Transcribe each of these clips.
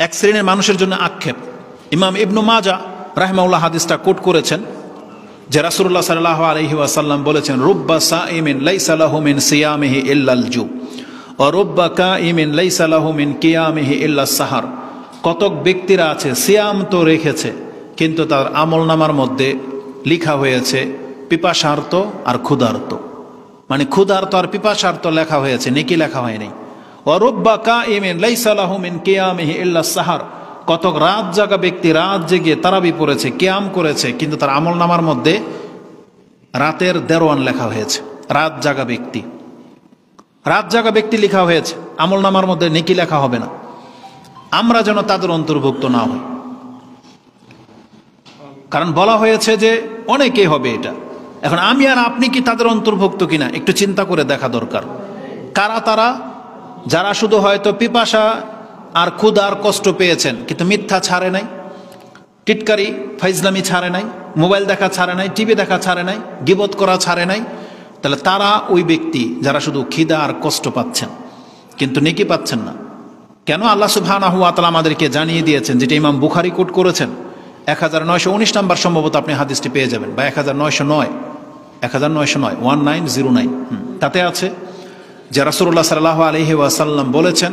এক শ্রেণীর মানুষের জন্য আক্ষেপ। ইমাম ইবনু মাজা রাহিমাহুল্লাহ হাদিসটা কোট করেছেন যে রাসূলুল্লাহ সাল্লাল্লাহু আলাইহি ওয়াসাল্লাম বলেছেন, রুব্বা সাইমিন লাইসা লাহু মিন সিয়ামিহি ইল্লাল জু ওয়া রুব্বা কাইমিন লাইসা লাহু মিন কিয়ামিহি ইল্লাস সাহার। কতক ব্যক্তিরা আছে সিয়াম তো রেখেছে কিন্তু তার আমলনামার মধ্যে লেখা হয়েছে পিপাসার্ত আর ক্ষুধার্ত, মানে ক্ষুধার্ত আর পিপাসার্ত লেখা হয়েছে, নেকি লেখা হয়নি। ওয়া রুব্বা কাইমিন লাইসা লাহু মিন কিয়ামিহি ইল্লাস সাহার, কতক রাত জাগা ব্যক্তি রাত জেগে তারাবি পড়েছে, কিয়াম করেছে, কিন্তু তার আমলনামার মধ্যে রাতের দেরওয়ান লেখা হয়েছে। রাত জাগা ব্যক্তি লেখা হয়েছে, আমলনামার মধ্যে নেকি লেখা হবে না। আমরা যেন তাদের অন্তর্ভুক্ত না হই, কারণ বলা হয়েছে যে অনেকেই হবে এটা। এখন আমি আর আপনি কি তাদের অন্তর্ভুক্ত কিনা একটু চিন্তা করে দেখা দরকার। কারা তারা? যারা শুধু হয়তো পিপাসা আর ক্ষুধার কষ্ট পেয়েছেন কিন্তু মিথ্যা ছাড়ে নাই, টিটকারি ফাইজলামি ছাড়ে নাই, মোবাইল দেখা ছাড়ে নাই, টিভি দেখা ছাড়ে নাই, গীবত করা ছাড়ে নাই। তাহলে তারা ওই ব্যক্তি যারা শুধু খিদা আর কষ্ট পাচ্ছেন কিন্তু নেকি পাচ্ছেন না। কেন? আল্লাহ সুবহানাহু ওয়া তাআলা আমাদেরকে জানিয়ে দিয়েছেন, যেটা ইমাম বুখারী কোট করেছেন 1919 নম্বর সম্ভবত আপনি হাদিসটি পেয়ে যাবেন, বা 1909 1909 তাতে আছে যে রাসূলুল্লাহ সাল্লাল্লাহু আলাইহি ওয়াসাল্লাম বলেছেন,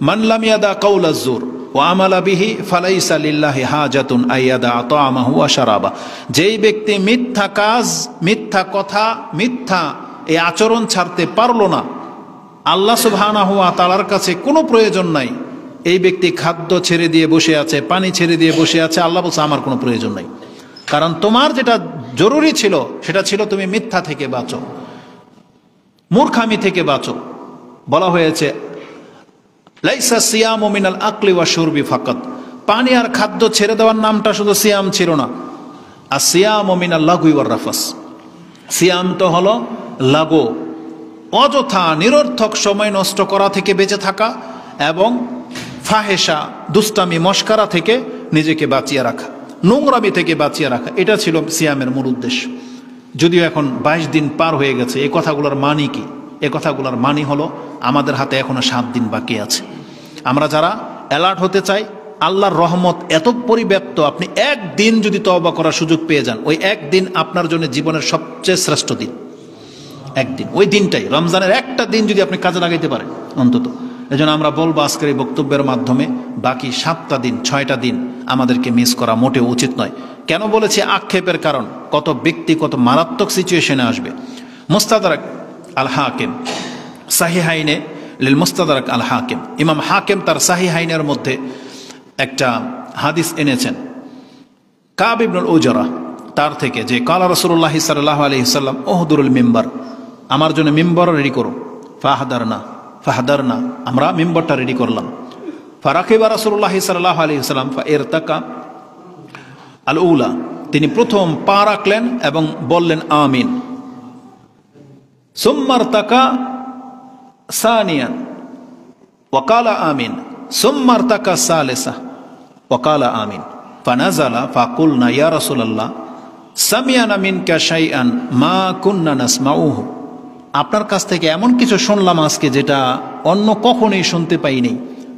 মান লাম ইয়াদা কাউলাজ জুর ওয়া আমালা বিহি ফালাইসা লিল্লাহি হাজাতুন আইয়াদা তাআমাহু ওয়া শারাবা। যেই ব্যক্তি মিথ্যা কাজ, মিথ্যা কথা, মিথ্যা এই আচরণ ছাড়তে পারলো না, আল্লাহ সুবহানাহু ওয়া তাআলার কাছে কোনো প্রয়োজন নাই। এই ব্যক্তি খাদ্য ছেড়ে দিয়ে বসে আছে, পানি ছেড়ে দিয়ে বসে আছে, আল্লাহ বলছে আমার কোনো প্রয়োজন নাই। কারণ তোমার যেটা জরুরি ছিল সেটা ছিল তুমি মিথ্যা থেকে বাঁচো, মূর্খামি থেকে বাঁচো। বলা হয়েছে লাইসা সিয়ামু মিনাল আকলি ওয়া শুরবি ফাকাত, পানি আর খাদ্য ছেড়ে দেওয়ার নামটা শুধু সিয়াম ছিল না। আর সিয়ামু মিনাল লাগwi ওয়ার রাফাস, সিয়াম তো হলো লাগো, অযথা নিরর্থক সময় নষ্ট করা থেকে বেঁচে থাকা এবং ফাহেসা, দুষ্টামি, মস্কারা থেকে নিজেকে বাঁচিয়ে রাখা, নোংরামি থেকে বাঁচিয়ে রাখা, এটা ছিল সিয়ামের মূল উদ্দেশ্য। যদিও এখন 22 দিন পার হয়ে গেছে, এই কথাগুলোর মানে কি? এই কথাগুলোর মানে হলো আমাদের হাতে এখনো 7 দিন বাকি আছে। আমরা যারা অ্যালার্ট হতে চাই, আল্লাহর রহমত এত পরিব্যাপ্ত, আপনি একদিন যদি তওবা করার সুযোগ পেয়ে যান, ওই একদিন আপনার জন্য জীবনের সবচেয়ে শ্রেষ্ঠ দিন। একদিন, ওই দিনটাই, রমজানের একটা দিন যদি আপনি কাজে লাগাইতে পারেন অন্তত। এজন্য আমরা বলবো আজকের এই বক্তব্যের মাধ্যমে বাকি 7টা দিন, 6টা দিন আমাদেরকে মিস করা মোটেও উচিত নয়। কেন বলেছি আক্ষেপের কারণ, কত ব্যক্তি কত মারাত্মক সিচুয়েশনে আসবে। মুস্তাদরাক আল হাকিম সাহিহাইনে লিল মুস্তাদরাক আল হাকিম, ইমাম হাকিম তার সাহিহাইনের মধ্যে একটা হাদিস এনেছেন কাব ইবনুল উজরা তার থেকে, যে কালা রাসূলুল্লাহ সাল্লাল্লাহু আলাইহি ওয়াসাল্লাম উহদুরুল মিম্বার, আমার জন্য মিম্বার রেডি করো। ফাহাদারনা, আমরা মিম্বরটা রেডি করলাম। ফারাকিবা রাসূলুল্লাহ সাল্লাল্লাহু আলাইহি ওয়াসাল্লাম ফাইরতাকা আল উলা, তিনি প্রথম পা রাখলেন এবং বললেন আমিন। সুম্মারতাকা সানিয়ান ওয়াকালা আমিন, সুম্মারতাকা সালিসা ওয়াকালা আমিন। ফানাজালা ফাকুলনা ইয়া রাসূলুল্লাহ সামিয়ানা মিনকা শাইআন মা কুন্না নাসমাউহু, আপনার কাছ থেকে এমন কিছু শুনলাম আজকে যেটা অন্য কখনোই শুনতে পাইনি।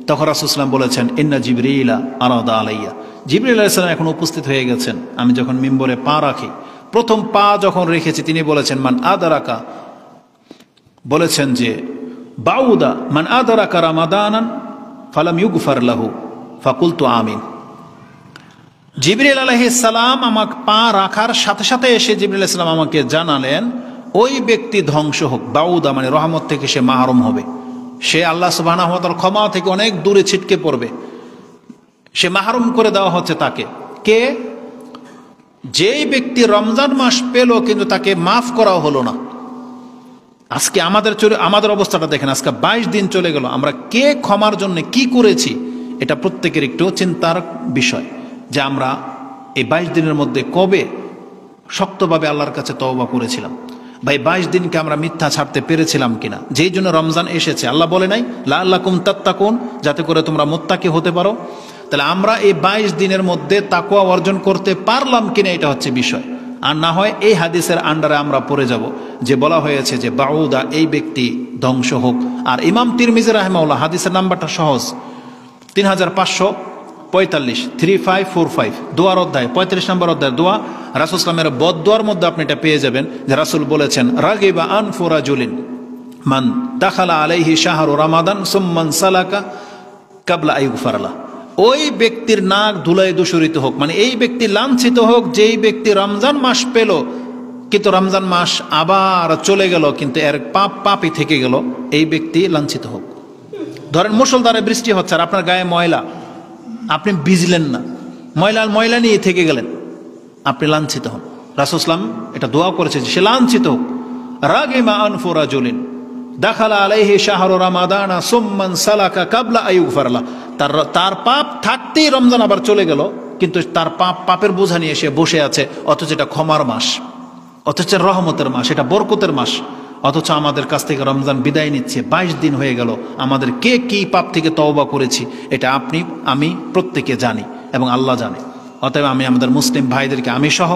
তখন রাসূল সাল্লাল্লাহু আলাইহি ওয়াসাল্লাম বলেছেন, ইন্না জিবরিলা আরাদা আলাইয়া, জিবরিল আলাইহিস সালাম এখন উপস্থিত হয়ে গেছেন। আমি যখন মিম্বরে পা রাখি, প্রথম পা যখন রেখেছি, তিনি বলেছেন মান আদারাকা, বলেছেন যে বাউদা মান আদারাকা রামাদানান ফালাম ইউগফার লাহু ফাকুলতু আমিন। জিবরিল আলাইহিস সালাম আমাকে পা রাখার সাথে সাথে এসে জিবরিল আলাইহিস সালাম আমাকে জানালেন ওই ব্যক্তি ধ্বংস হোক। বাউদা মানে রহমত থেকে সে মাহরুম হবে, সে আল্লাহ সুবহানাহু ওয়া তাআলার ক্ষমা থেকে অনেক দূরে ছিটকে পড়বে, সে মাহরুম করে দেওয়া হচ্ছে তাকে। কে? যেই ব্যক্তি রমজান মাস পেল কিন্তু তাকে মাফ করা হলো না। আজকে আমাদের অবস্থাটা দেখেন, আজকে 22 দিন চলে গেল, আমরা কে ক্ষমার জন্য কি করেছি এটা প্রত্যেকের একটু চিন্তার বিষয়, যে আমরা এই 22 দিনের মধ্যে কবে শক্তভাবে আল্লাহর কাছে তওবা করেছিলাম, ভাই 22 দিনকে আমরা মিথ্যা ছাড়তে পেরেছিলাম কিনা। যেই জন্য রমজান এসেছে, আল্লাহ বলে নাই লাআল্লাকুম তাত্তাকুন, যাতে করে তোমরা মুত্তাকি হতে পারো। তাহলে আমরা এই 22 দিনের মধ্যে তাকওয়া অর্জন করতে পারলাম কিনা, এটা হচ্ছে বিষয়। আর না হয় এই হাদিসের আন্ডারে আমরা পড়ে যাব যে বলা হয়েছে যে বাউদা, এই ব্যক্তি ধ্বংস হোক। আর ইমাম তিরমিজি রাহিমাহুল্লাহ, হাদিসের নাম্বারটা সহজ, 3545 3545 দোয়ার অধ্যায় 35 নম্বর অধ্যায় দোয়া। রাসূল ইসলামের বদদোয়ার মধ্যে আপনি এটা পেয়ে যাবেন যে রাসূল বলেছেন, রাগিবা আনফু রাজুলিন মান দাখালা আলাইহি শাহরু রমাদান সুম্মান সালাকা কাবলা আইগফারালা। ওই ব্যক্তির নাক ধুলায় দূষিত হোক, মানে এই ব্যক্তি লাঞ্ছিত হোক যেই ব্যক্তি রমজান মাস পেল কিন্তু রমজান মাস আবার চলে গেল কিন্তু এর পাপই থেকে গেল, এই ব্যক্তি লাঞ্ছিত হোক। ধরেন মুষলধারে বৃষ্টি হচ্ছে আর আপনার গায়ে ময়লা, আপনি ভিজলেন না, ময়লা নিয়ে থেকে গেলেন, আপনি লাঞ্ছিত হন। রাসূল ইসলাম এটা দোয়া করেছে যে সে লাঞ্ছিত হোক। রাগিমা আনফু রাজুলিন দাখালা আলাইহি শাহরু রমাদানা সুম্মান সালাকা কাবলা আইগফারালা। তার পাপ থাকতেই রমজান আবার চলে গেল কিন্তু তার পাপের বোঝা নিয়ে সে বসে আছে, অথচ এটা ক্ষমার মাস, অথচ রহমতের মাস, এটা বরকতের মাস, অথচ আমাদের কাছ থেকে রমজান বিদায় নিচ্ছে। 22 দিন হয়ে গেল, আমাদের কে কি পাপ থেকে তওবা করেছি এটা আপনি আমি প্রত্যেকে জানি এবং আল্লাহ জানে। অতএব আমি আমাদের মুসলিম ভাইদেরকে আমি সহ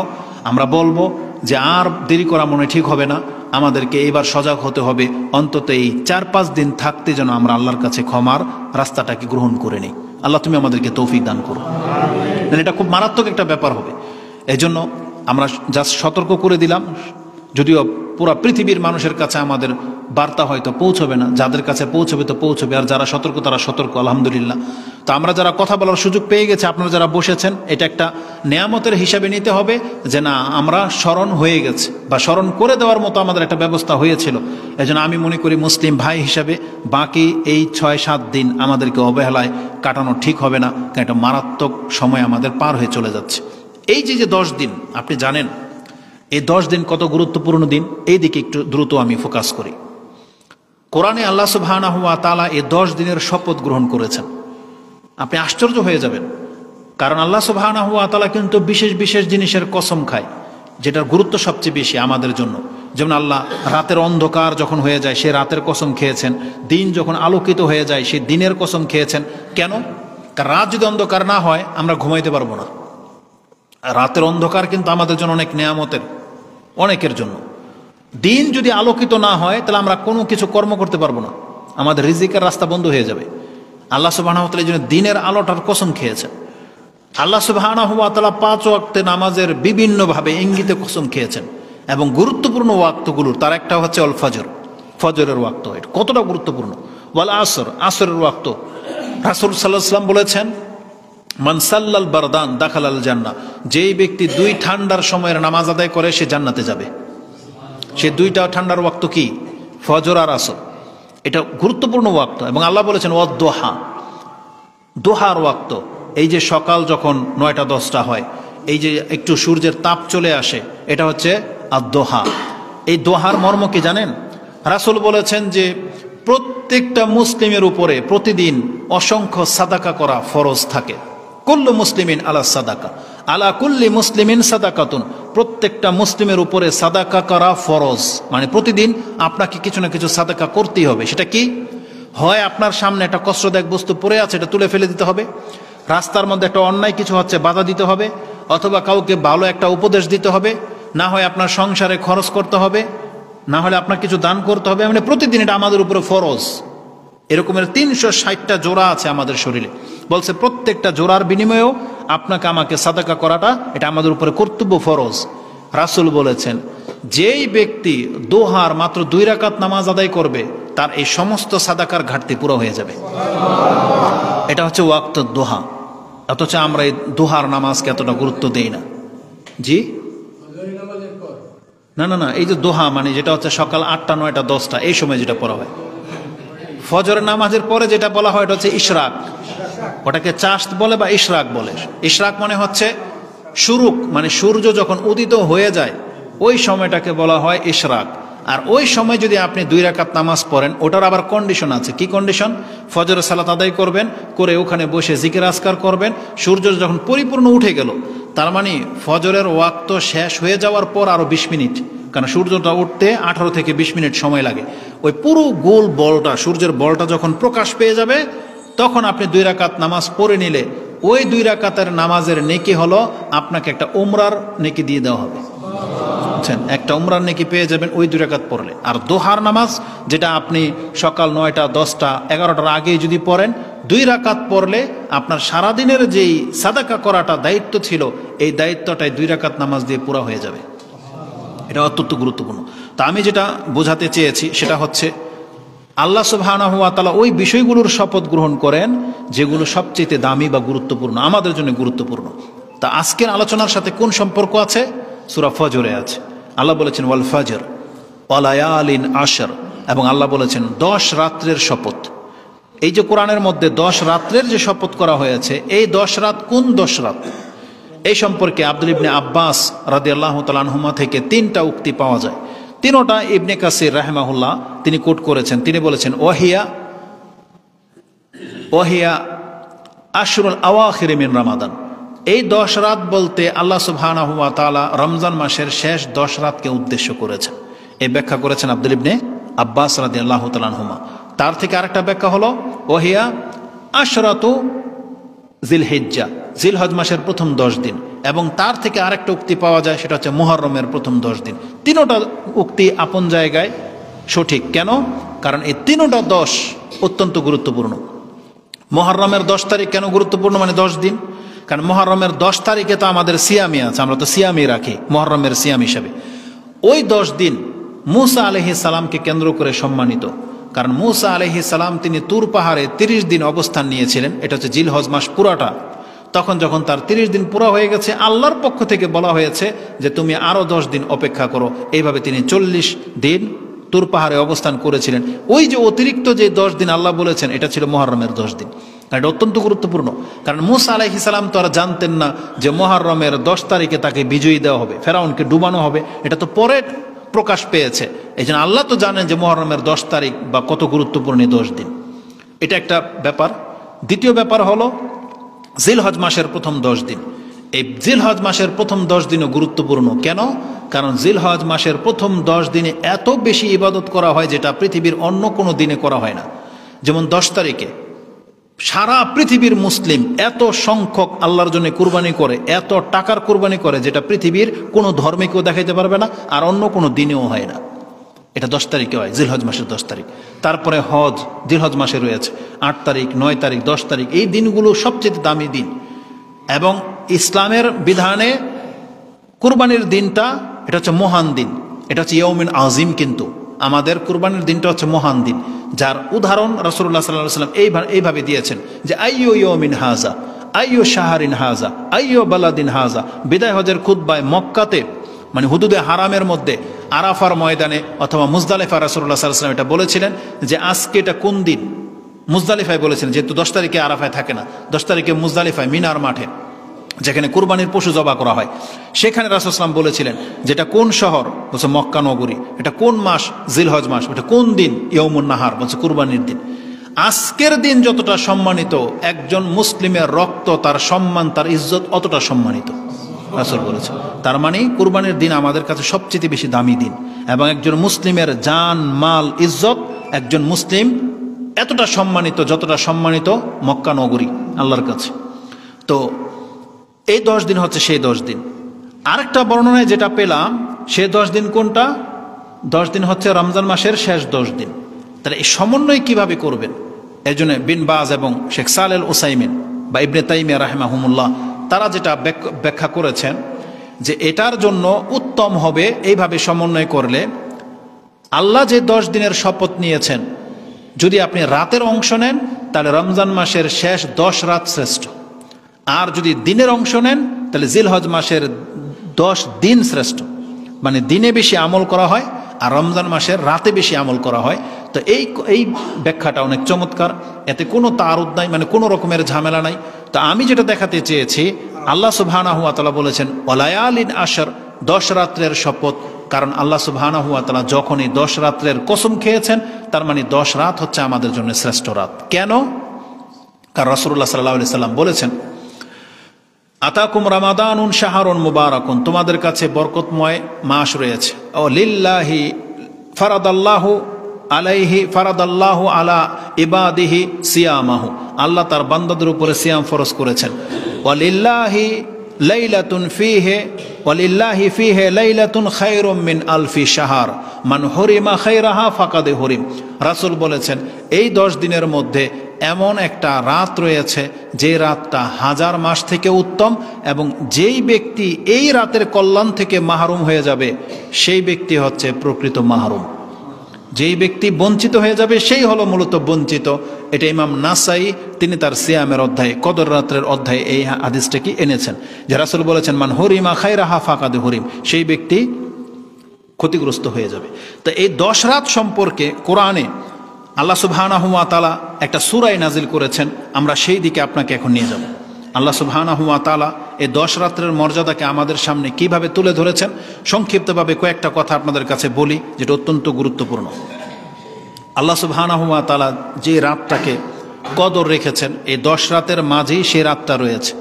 আমরা বলবো যে আর দেরি করা মনে ঠিক হবে না, আমাদেরকে এইবার সজাগ হতে হবে। অন্তত এই 4-5 দিন থাকতে যেন আমরা আল্লাহর কাছে ক্ষমার রাস্তাটাকে গ্রহণ করে নিই। আল্লাহ তুমি আমাদেরকে তৌফিক দান করো। এটা খুব মারাত্মক একটা ব্যাপার হবে। এই জন্য আমরা জাস্ট সতর্ক করে দিলাম, যদিও পুরো পৃথিবীর মানুষের কাছে আমাদের বার্তা হয়তো পৌঁছবে না, যাদের কাছে পৌঁছবে তো পৌঁছবে, আর যারা সতর্ক তারা সতর্ক, আলহামদুলিল্লাহ। তো আমরা যারা কথা বলার সুযোগ পেয়ে গেছে, আপনারা যারা বসেছেন, এটা একটা নেয়ামতের হিসাবে নিতে হবে যে না আমরা স্মরণ হয়ে গেছে বা স্মরণ করে দেওয়ার মতো আমাদের একটা ব্যবস্থা হয়েছিল। এই জন্য আমি মনে করি মুসলিম ভাই হিসাবে বাকি এই 6-7 দিন আমাদেরকে অবহেলায় কাটানো ঠিক হবে না, কারণ একটা মারাত্মক সময় আমাদের পার হয়ে চলে যাচ্ছে। এই যে 10 দিন আপনি জানেন এই 10 দিন কত গুরুত্বপূর্ণ দিন, এই দিকে একটু দ্রুত আমি ফোকাস করি। কোরআনে আল্লাহ সুবহানাহু ওয়া তাআলা এই 10 দিনের শপথ গ্রহণ করেছেন। আপনি আশ্চর্য হয়ে যাবেন, কারণ আল্লাহ সুবহানাহু ওয়া তাআলা কিন্তু বিশেষ বিশেষ জিনিসের কসম খায়, যেটার গুরুত্ব সবচেয়ে বেশি আমাদের জন্য। যেমন আল্লাহ রাতের অন্ধকার যখন হয়ে যায় সে রাতের কসম খেয়েছেন, দিন যখন আলোকিত হয়ে যায় সে দিনের কসম খেয়েছেন। কেন? কারণ রাত যদি অন্ধকার না হয় আমরা ঘুমাইতে পারবো না। রাতের অন্ধকার কিন্তু আমাদের জন্য অনেক নেয়ামতের, অনেকের জন্য। দিন যদি আলোকিত না হয় তাহলে আমরা কোনো কিছু কর্ম করতে পারবো না, আমাদের রিজিকের রাস্তা বন্ধ হয়ে যাবে। আল্লাহ সুবহানাহু ওয়া তাআলা এই জন্য দিনের আলোটার কসম খেয়েছেন। আল্লাহ সুবহানাহু ওয়া তাআলা 5 ওয়াক্তে নামাজের বিভিন্নভাবে ইঙ্গিতে কসম খেয়েছেন এবং গুরুত্বপূর্ণ ওয়াক্তগুলোর তার একটা হচ্ছে অল ফজর, ফজরের ওয়াক্ত। এটা কতটা গুরুত্বপূর্ণ। ওয়াল আসর, আসরের ওয়াক্ত। রাসূল সাল্লাল্লাহু আলাইহি ওয়াসাল্লাম বলেছেন, মান সাল্লাল বারদান দাখালাল জান্নাহ, যেই ব্যক্তি 2 ঠান্ডার সময়ের নামাজ আদায় করে সে জান্নাতে যাবে। সে 2টা ঠান্ডার ওয়াক্ত কি? ফজর আর আসর। এটা গুরুত্বপূর্ণ ওয়াক্ত। এবং আল্লাহ বলেছেন ওয়াদ দোহা, দোহার ওয়াক্ত। এই যে সকাল যখন 9টা-10টা হয়, এই যে একটু সূর্যের তাপ চলে আসে, এটা হচ্ছে আর দোহা। এই দোহার মর্ম কি জানেন? রাসূল বলেছেন যে প্রত্যেকটা মুসলিমের উপরে প্রতিদিন অসংখ্য সাদাকা করা ফরজ থাকে। কুল্লু মুসলিমিন আলা সাদাকা, আলা কুল্লি মুসলিমিন সাদাকাতুন। প্রত্যেকটা মুসলিমের উপরে সাদাকা করা ফরজ, মানে প্রতিদিন আপনাকে কিছু না কিছু সাদাকা করতেই হবে। সেটা কি? হয় আপনার সামনে একটা কষ্টদায়ক বস্তু পড়ে আছে, এটা তুলে ফেলে দিতে হবে। রাস্তার মধ্যে একটা অন্যায় কিছু হচ্ছে, বাধা দিতে হবে। অথবা কাউকে ভালো একটা উপদেশ দিতে হবে। না হয় আপনার সংসারে খরচ করতে হবে, না হলে আপনার কিছু দান করতে হবে। মানে প্রতিদিন এটা আমাদের উপরে ফরজ। এরকমের 360টা জোড়া আছে আমাদের শরীরে। বলছে প্রত্যেকটা জোড়ার বিনিময়েও আপনাকে আমাকে সাদাকা করাটা এটা আমাদের উপরে কর্তব্য, ফরজ। রাসূল বলেছেন যেই ব্যক্তি দোহার মাত্র 2 রাকাত নামাজ আদায় করবে তার এই সমস্ত সাদাকার ঘাটতি পুরো হয়ে যাবে। এটা হচ্ছে ওয়াক্ত দোহা। অথচ আমরা এই দোহার নামাজকে এতটা গুরুত্ব দেই না। জি না না না, এই যে দোহা মানে যেটা হচ্ছে সকাল 8টা, 9টা, 10টা এই সময় যেটা পড়া হয়। ফজরের নামাজের পরে যেটা বলা হয় এটা হচ্ছে ইশরাক। ওটাকে চাশত বলে বা ইশরাক বলে। ইশরাক মানে হচ্ছে শুরুক, মানে সূর্য যখন উদিত হয়ে যায় ওই সময়টাকে বলা হয় ইশরাক। আর ওই সময় যদি আপনি 2 রাকাত নামাজ পড়েন, ওটার আবার কন্ডিশন আছে। কি কন্ডিশন? ফজরের সালাত আদায় করবেন, করে ওখানে বসে জিকির আজকার করবেন। সূর্য যখন পরিপূর্ণ উঠে গেল, তার মানে ফজরের ওয়াক্ত শেষ হয়ে যাওয়ার পর আরো 20 মিনিট, কারণ সূর্যটা উঠতে 18 থেকে 20 মিনিট সময় লাগে। ওই পুরো গোল বলটা, সূর্যের বলটা যখন প্রকাশ পেয়ে যাবে তখন আপনি 2 রাকাত নামাজ পড়ে নিলে ওই 2 রাকাতের নামাজের নেকি হলো আপনাকে একটা উমরার নেকি দিয়ে দেওয়া হবে। একটা উমরার নেকি পেয়ে যাবেন ওই 2 রাকাত পড়লে। আর দোহার নামাজ যেটা আপনি সকাল 9টা, 10টা, 11টার আগে যদি পড়েন 2 রাকাত পড়লে আপনার সারাদিনের যেই সাদাকা করাটা দায়িত্ব ছিল, এই দায়িত্বটাই 2 রাকাত নামাজ দিয়ে পুরা হয়ে যাবে। এটা অত্যন্ত গুরুত্বপূর্ণ। তা আমি যেটা বোঝাতে চেয়েছি সেটা হচ্ছে, আল্লাহ সুবহানাহু ওয়া তাআলা ওই বিষয়গুলোর শপথ গ্রহণ করেন যেগুলো সবচেয়ে দামি বা গুরুত্বপূর্ণ, আমাদের জন্য গুরুত্বপূর্ণ। তা আজকের আলোচনার সাথে কোন সম্পর্ক আছে? সূরা ফজরে আছে। আল্লাহ বলেছেন ওয়াল ফাজর ওয়া লায়ালিন আশর, এবং আল্লাহ বলেছেন 10 রাত্রের শপথ। এই যে কোরআনের মধ্যে 10 রাত্রের যে শপথ করা হয়েছে, এই 10 রাত কোন 10 রাত? এই সম্পর্কে আব্দুল ইবনে আব্বাস রাদিয়াল্লাহু তাআলা আনহুমা থেকে 3টা উক্তি পাওয়া যায়। 3টা ইবনে কাসির রাহিমাহুল্লাহ তিনি কোট করেছেন। তিনি বলেছেন ওয়াহিয়া আশরুল আওয়াখির মিন রমাদান। এই 10 রাত বলতে আল্লাহ সুবহানাহু ওয়া তাআলা রমজান মাসের শেষ 10 রাতকে উদ্দেশ্য করেছেন। এই ব্যাখ্যা করেছেন আব্দুল ইবনে আব্বাস রাদিয়াল্লাহু তাআলা আনহুমা। তার থেকে আরেকটা ব্যাখ্যা হলো ওয়াহিয়া আশরাতু জিলহিজ্জা, জিলহজ মাসের প্রথম 10 দিন। এবং তার থেকে আরেকটা উক্তি পাওয়া যায়, সেটা হচ্ছে মুহররমের প্রথম 10 দিন। 3টা উক্তি আপন জায়গায় সঠিক। কেন? কারণ এই 3টা 10 অত্যন্ত গুরুত্বপূর্ণ। মুহররমের 10 তারিখ কেন গুরুত্বপূর্ণ? মানে 10 দিন। কারণ মুহররমের 10 তারিখে তো আমাদের সিয়ামি আছে, আমরা তো সিয়ামি রাখি মুহররমের সিয়াম হিসাবে। ওই 10 দিন মূসা আলাইহিস সালামকে কেন্দ্র করে সম্মানিত। কারণ মূসা আলাইহিস সালাম তিনি তুর পাহাড়ে 30 দিন অবস্থান নিয়েছিলেন। এটা হচ্ছে জিলহজ মাস পুরাটা। তখন যখন তার 30 দিন পুরা হয়ে গেছে, আল্লাহর পক্ষ থেকে বলা হয়েছে যে তুমি আরো 10 দিন অপেক্ষা করো। এইভাবে তিনি 40 দিন তুর পাহাড়ে অবস্থান করেছিলেন। ওই যে অতিরিক্ত যে 10 দিন আল্লাহ বলেছেন, এটা ছিল মুহররমের 10 দিন। এটা অত্যন্ত গুরুত্বপূর্ণ। কারণ মূসা আলাইহিস সালাম তো আর জানতেন না যে মুহররমের 10 তারিখে তাকে বিজয়ী দেওয়া হবে, ফেরাউনকে ডুবানো হবে। এটা তো পরে প্রকাশ পেয়েছে। এই জন্য আল্লাহ তো জানেন যে মুহররমের 10 তারিখ বা কত গুরুত্বপূর্ণ 10 দিন। এটা একটা ব্যাপার। দ্বিতীয় ব্যাপার হলো জিলহজ মাসের প্রথম 10 দিন। এই জিলহজ মাসের প্রথম 10 দিনও গুরুত্বপূর্ণ। কেন? কারণ জিলহজ মাসের প্রথম 10 দিনে এত বেশি ইবাদত করা হয় যেটা পৃথিবীর অন্য কোনো দিনে করা হয় না। যেমন 10 তারিখে সারা পৃথিবীর মুসলিম এত সংখ্যক আল্লাহর জন্য কুরবানি করে, এত টাকার কুরবানি করে, যেটা পৃথিবীর কোনো ধর্মে কেউ দেখাইতে পারবে না, আর অন্য কোনো দিনেও হয় না। এটা 10 তারিখে হয়, জিলহজ মাসের 10 তারিখ। তারপরে হজ জিলহজ মাসে রয়েছে 8 তারিখ, 9 তারিখ, 10 তারিখ। এই দিনগুলো সবচেয়ে দামি দিন। এবং ইসলামের বিধানে কুরবানির দিনটা এটা হচ্ছে মহান দিন, এটা হচ্ছে ইয়াউমিন আজিম। কিন্তু আমাদের কুরবানির দিনটা হচ্ছে মহান দিন, যার উদাহরণ রাসূলুল্লাহ সাল্লাল্লাহু আলাইহি ওয়াসাল্লাম এইভাবে দিয়েছেন যে আইয়ু ইয়াউমিন হাজা, আইয়ু শাহরিন হাজা, আইয়ু বালাদিন হাজা। বিদায় হজের খুতবায় মক্কাতে, মানে হুদুদে হারামের মধ্যে আরাফার ময়দানে অথবা মুজদালিফা রাসূলুল্লাহ সাল্লাল্লাহু আলাইহি ওয়াসাল্লাম এটা বলেছিলেন যে আজকে এটা কোন দিন। মুজদালিফায় বলেছেন, যেহেতু 10 তারিখে আরাফায় থাকে না, 10 তারিখে মুজদালিফায় মিনার মাঠে যেখানে কুরবানির পশু জবা করা হয়, সেখানে রাসূল সাল্লাল্লাহু আলাইহি ওয়াসাল্লাম বলেছিলেন যেটা কোন শহর, বলছে মক্কা নগরী। এটা কোন মাস, জিলহজ মাস। এটা কোন দিন, ইয়াউমুন নাহার, বলছে কুরবানির দিন। আজকের দিন যতটা সম্মানিত, একজন মুসলিমের রক্ত, তার সম্মান, তার ইজ্জত অতটা সম্মানিত রাসূল বলেছেন। তার মানে কুরবানির দিন আমাদের কাছে সবচেয়ে বেশি দামি দিন। এবং একজন মুসলিমের জান, মাল, ইজ্জত, একজন মুসলিম এতটা সম্মানিত যতটা সম্মানিত মক্কা নগরী আল্লাহর কাছে। তো এই 10 দিন হচ্ছে সেই 10 দিন। আরেকটা বর্ণনায় যেটা পেলাম, সে 10 দিন কোনটা? 10 দিন হচ্ছে রমজান মাসের শেষ 10 দিন। তাহলে এই সমন্বয় কিভাবে করবেন? এই জন্য বিন বাজ এবং শেখ সালেহ উসাইমিন বা ইবনে তাইমিয়া রাহিমাহুমুল্লাহ তারা যেটা ব্যাখ্যা করেছেন যে এটার জন্য উত্তম হবে এইভাবে সমন্বয় করলে, আল্লাহ যে 10 দিনের শপথ নিয়েছেন, যদি আপনি রাতের অংশ নেন তাহলে রমজান মাসের শেষ 10 রাত শ্রেষ্ঠ। আর যদি দিনের অংশ নেন তাহলে জিলহজ মাসের 10 দিন শ্রেষ্ঠ। মানে দিনে বেশি আমল করা হয় আর রমজান মাসের রাতে বেশি আমল করা হয়। তো এই ব্যাখ্যাটা অনেক চমৎকার, এতে কোনো তারুদ নাই, মানে কোনো রকমের ঝামেলা নাই। তো আমি যেটা দেখাতে চেয়েছি, আল্লাহ সুবহানাহু ওয়া তাআলা বলেছেন ওয়ালায়ালিন আশর, 10 রাত্রের শপথ। কারণ আল্লাহ সুবহানাহু ওয়া তাআলা যখনই 10 রাত্রের কসম খেয়েছেন, তার মানে 10 রাত হচ্ছে আমাদের জন্য শ্রেষ্ঠ রাত। কেন? কারণ রাসূলুল্লাহ সাল্লাল্লাহু আলাইহি সাল্লাম বলেছেন আতাকুম রামাদানুন শাহরুন মুবারাকুন, তোমাদের কাছে বরকতময় মাস রয়েছে। ও লিল্লাহি ফারাদাল্লাহু আলাইহি ফারাদাল্লাহু আলা ইবাদিহি সিয়ামাহু, আল্লাহ তার বান্দাদের উপরে সিয়াম ফরজ করেছেন। ওয়ালিল্লাহি লাইলাতুন ফিহি ওয়ালিল্লাহি ফিহি লাইলাতুন খায়রুম মিন আলফি শাহর মান হুরিমা খায়রাহা ফাকাদ হুরিম। রাসূল বলেছেন এই 10 দিনের মধ্যে এমন একটা রাত রয়েছে যে রাতটা হাজার মাস থেকে উত্তম, এবং যেই ব্যক্তি এই রাতের কল্যাণ থেকে মাহরুম হয়ে যাবে সেই ব্যক্তি হচ্ছে প্রকৃত মাহরুম। যেই ব্যক্তি বঞ্চিত হয়ে যাবে সেই হলো মূলত বঞ্চিত। এটা ইমাম নাসাই তিনি তার সিয়ামের অধ্যায়ে, কদর রাত্রের অধ্যায়ে এই হাদিসটা কি এনেছেন, যে রাসূল বলেছেন মান হুরিমা খায়রাহা ফাকাদ হুরিম, সেই ব্যক্তি ক্ষতিগ্রস্ত হয়ে যাবে। তো এই 10 রাত সম্পর্কে কোরআনে আল্লাহ সুবহানাহু ওয়া তাআলা একটা সূরা নাজিল করেছেন, আমরা সেই দিকে আপনাকে এখন নিয়ে যাব। আল্লাহ সুবহানাহু ওয়া তাআলা এই 10 রাত্রের মর্যাদাকে আমাদের সামনে কিভাবে তুলে ধরেছেন, সংক্ষিপ্তভাবে কয়েকটা কথা আপনাদের কাছে বলি যেটা অত্যন্ত গুরুত্বপূর্ণ। আল্লাহ সুবহানাহু ওয়া তাআলা যে রাতটাকে কদর রেখেছেন, এই 10 রাতের মাঝেই সেই রাতটা রয়েছে।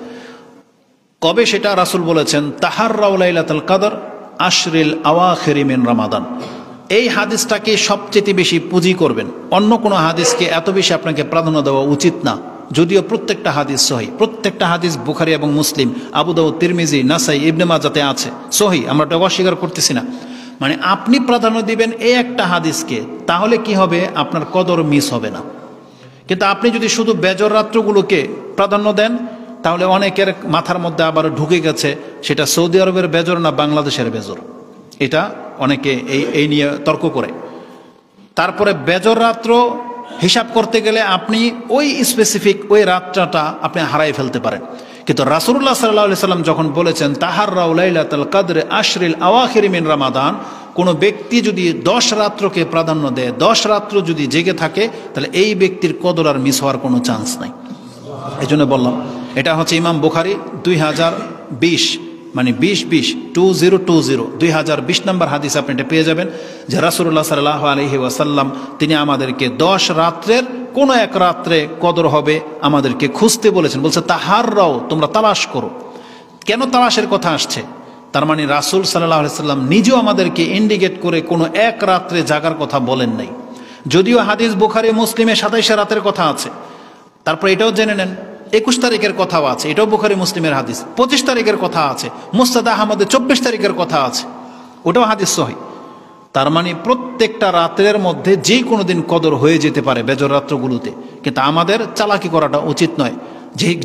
কবে সেটা রাসূল বলেছেন, তাহাররাউ লাইলাতুল কদর আশরিল আওয়াখিরি মিন রমাদান। এই হাদিসটাকে সবচেয়ে বেশি পুঁজি করবেন, অন্য কোনো হাদিসকে এত বেশি আপনাকে প্রাধান্য দেওয়া উচিত না। যদিও প্রত্যেকটা হাদিস সহিহ, প্রত্যেকটা হাদিস বুখারী এবং মুসলিম, আবু দাউদ, তিরমিজি, নাসাই, ইবনে মাজাতে আছে সহিহ, আমরা এটা অস্বীকার করতেছি না। মানে আপনি প্রাধান্য দিবেন এই একটা হাদিসকে, তাহলে কি হবে, আপনার কদর মিস হবে না। কিন্তু আপনি যদি শুধু বেজর রাত্রগুলোকে প্রাধান্য দেন, তাহলে অনেকের মাথার মধ্যে আবার ঢুকে গেছে সেটা সৌদি আরবের বেজর না বাংলাদেশের বেজর, এটা অনেকে এই নিয়ে তর্ক করে। তারপরে বেজর রাত্র হিসাব করতে গেলে আপনি ওই স্পেসিফিক ওই রাতটা আপনি হারাই ফেলতে পারেন। কিন্তু রাসূলুল্লাহ সাল্লাল্লাহু আলাইহি সাল্লাম যখন বলেছেন তাহাররাউ লাইলাতুল কদরে আশরিল আওয়াখিরি মিন রমাদান, কোনো ব্যক্তি যদি 10 রাত্রকে প্রাধান্য দেয়, 10 রাত্র যদি জেগে থাকে, তাহলে এই ব্যক্তির কদর আর মিস হওয়ার কোনো চান্স নাই। এই জন্য বললাম এটা হচ্ছে ইমাম বুখারী 2020 মানে 2020 নম্বর হাদিস আপনি এটা পেয়ে যাবেন, যে রাসূলুল্লাহ সাল্লাল্লাহু আলাইহি ওয়াসাল্লাম তিনি আমাদেরকে 10 রাত্রের কোনো এক রাত্রে কদর হবে আমাদেরকে খুঁজতে বলেছেন। বলছে তাহাররাও, তোমরা তালাশ করো। কেন তালাশের কথা আসছে? তার মানে রাসূল সাল্লাল্লাহু আলাইহি ওয়াসাল্লাম নিজেও আমাদেরকে ইন্ডিকেট করে কোনো এক রাত্রে জাগার কথা বলেন নাই। যদিও হাদিস বুখারী মুসলিমে 27 রাতের কথা আছে। তারপর এটাও জেনে নেন 21 তারিখের কথাও আছে, এটাও বুখারী মুসলিমের হাদিস। 25 তারিখের কথা আছে, মুসনাদ আহমদে 24 তারিখের কথা আছে, ওটাও হাদিস সহিহ। তার মানে প্রত্যেকটা রাতের মধ্যে যে কোনো দিন কদর হয়ে যেতে পারে বেজর রাত্রগুলোতে। কিন্তু আমাদের চালাকি করাটা উচিত নয়,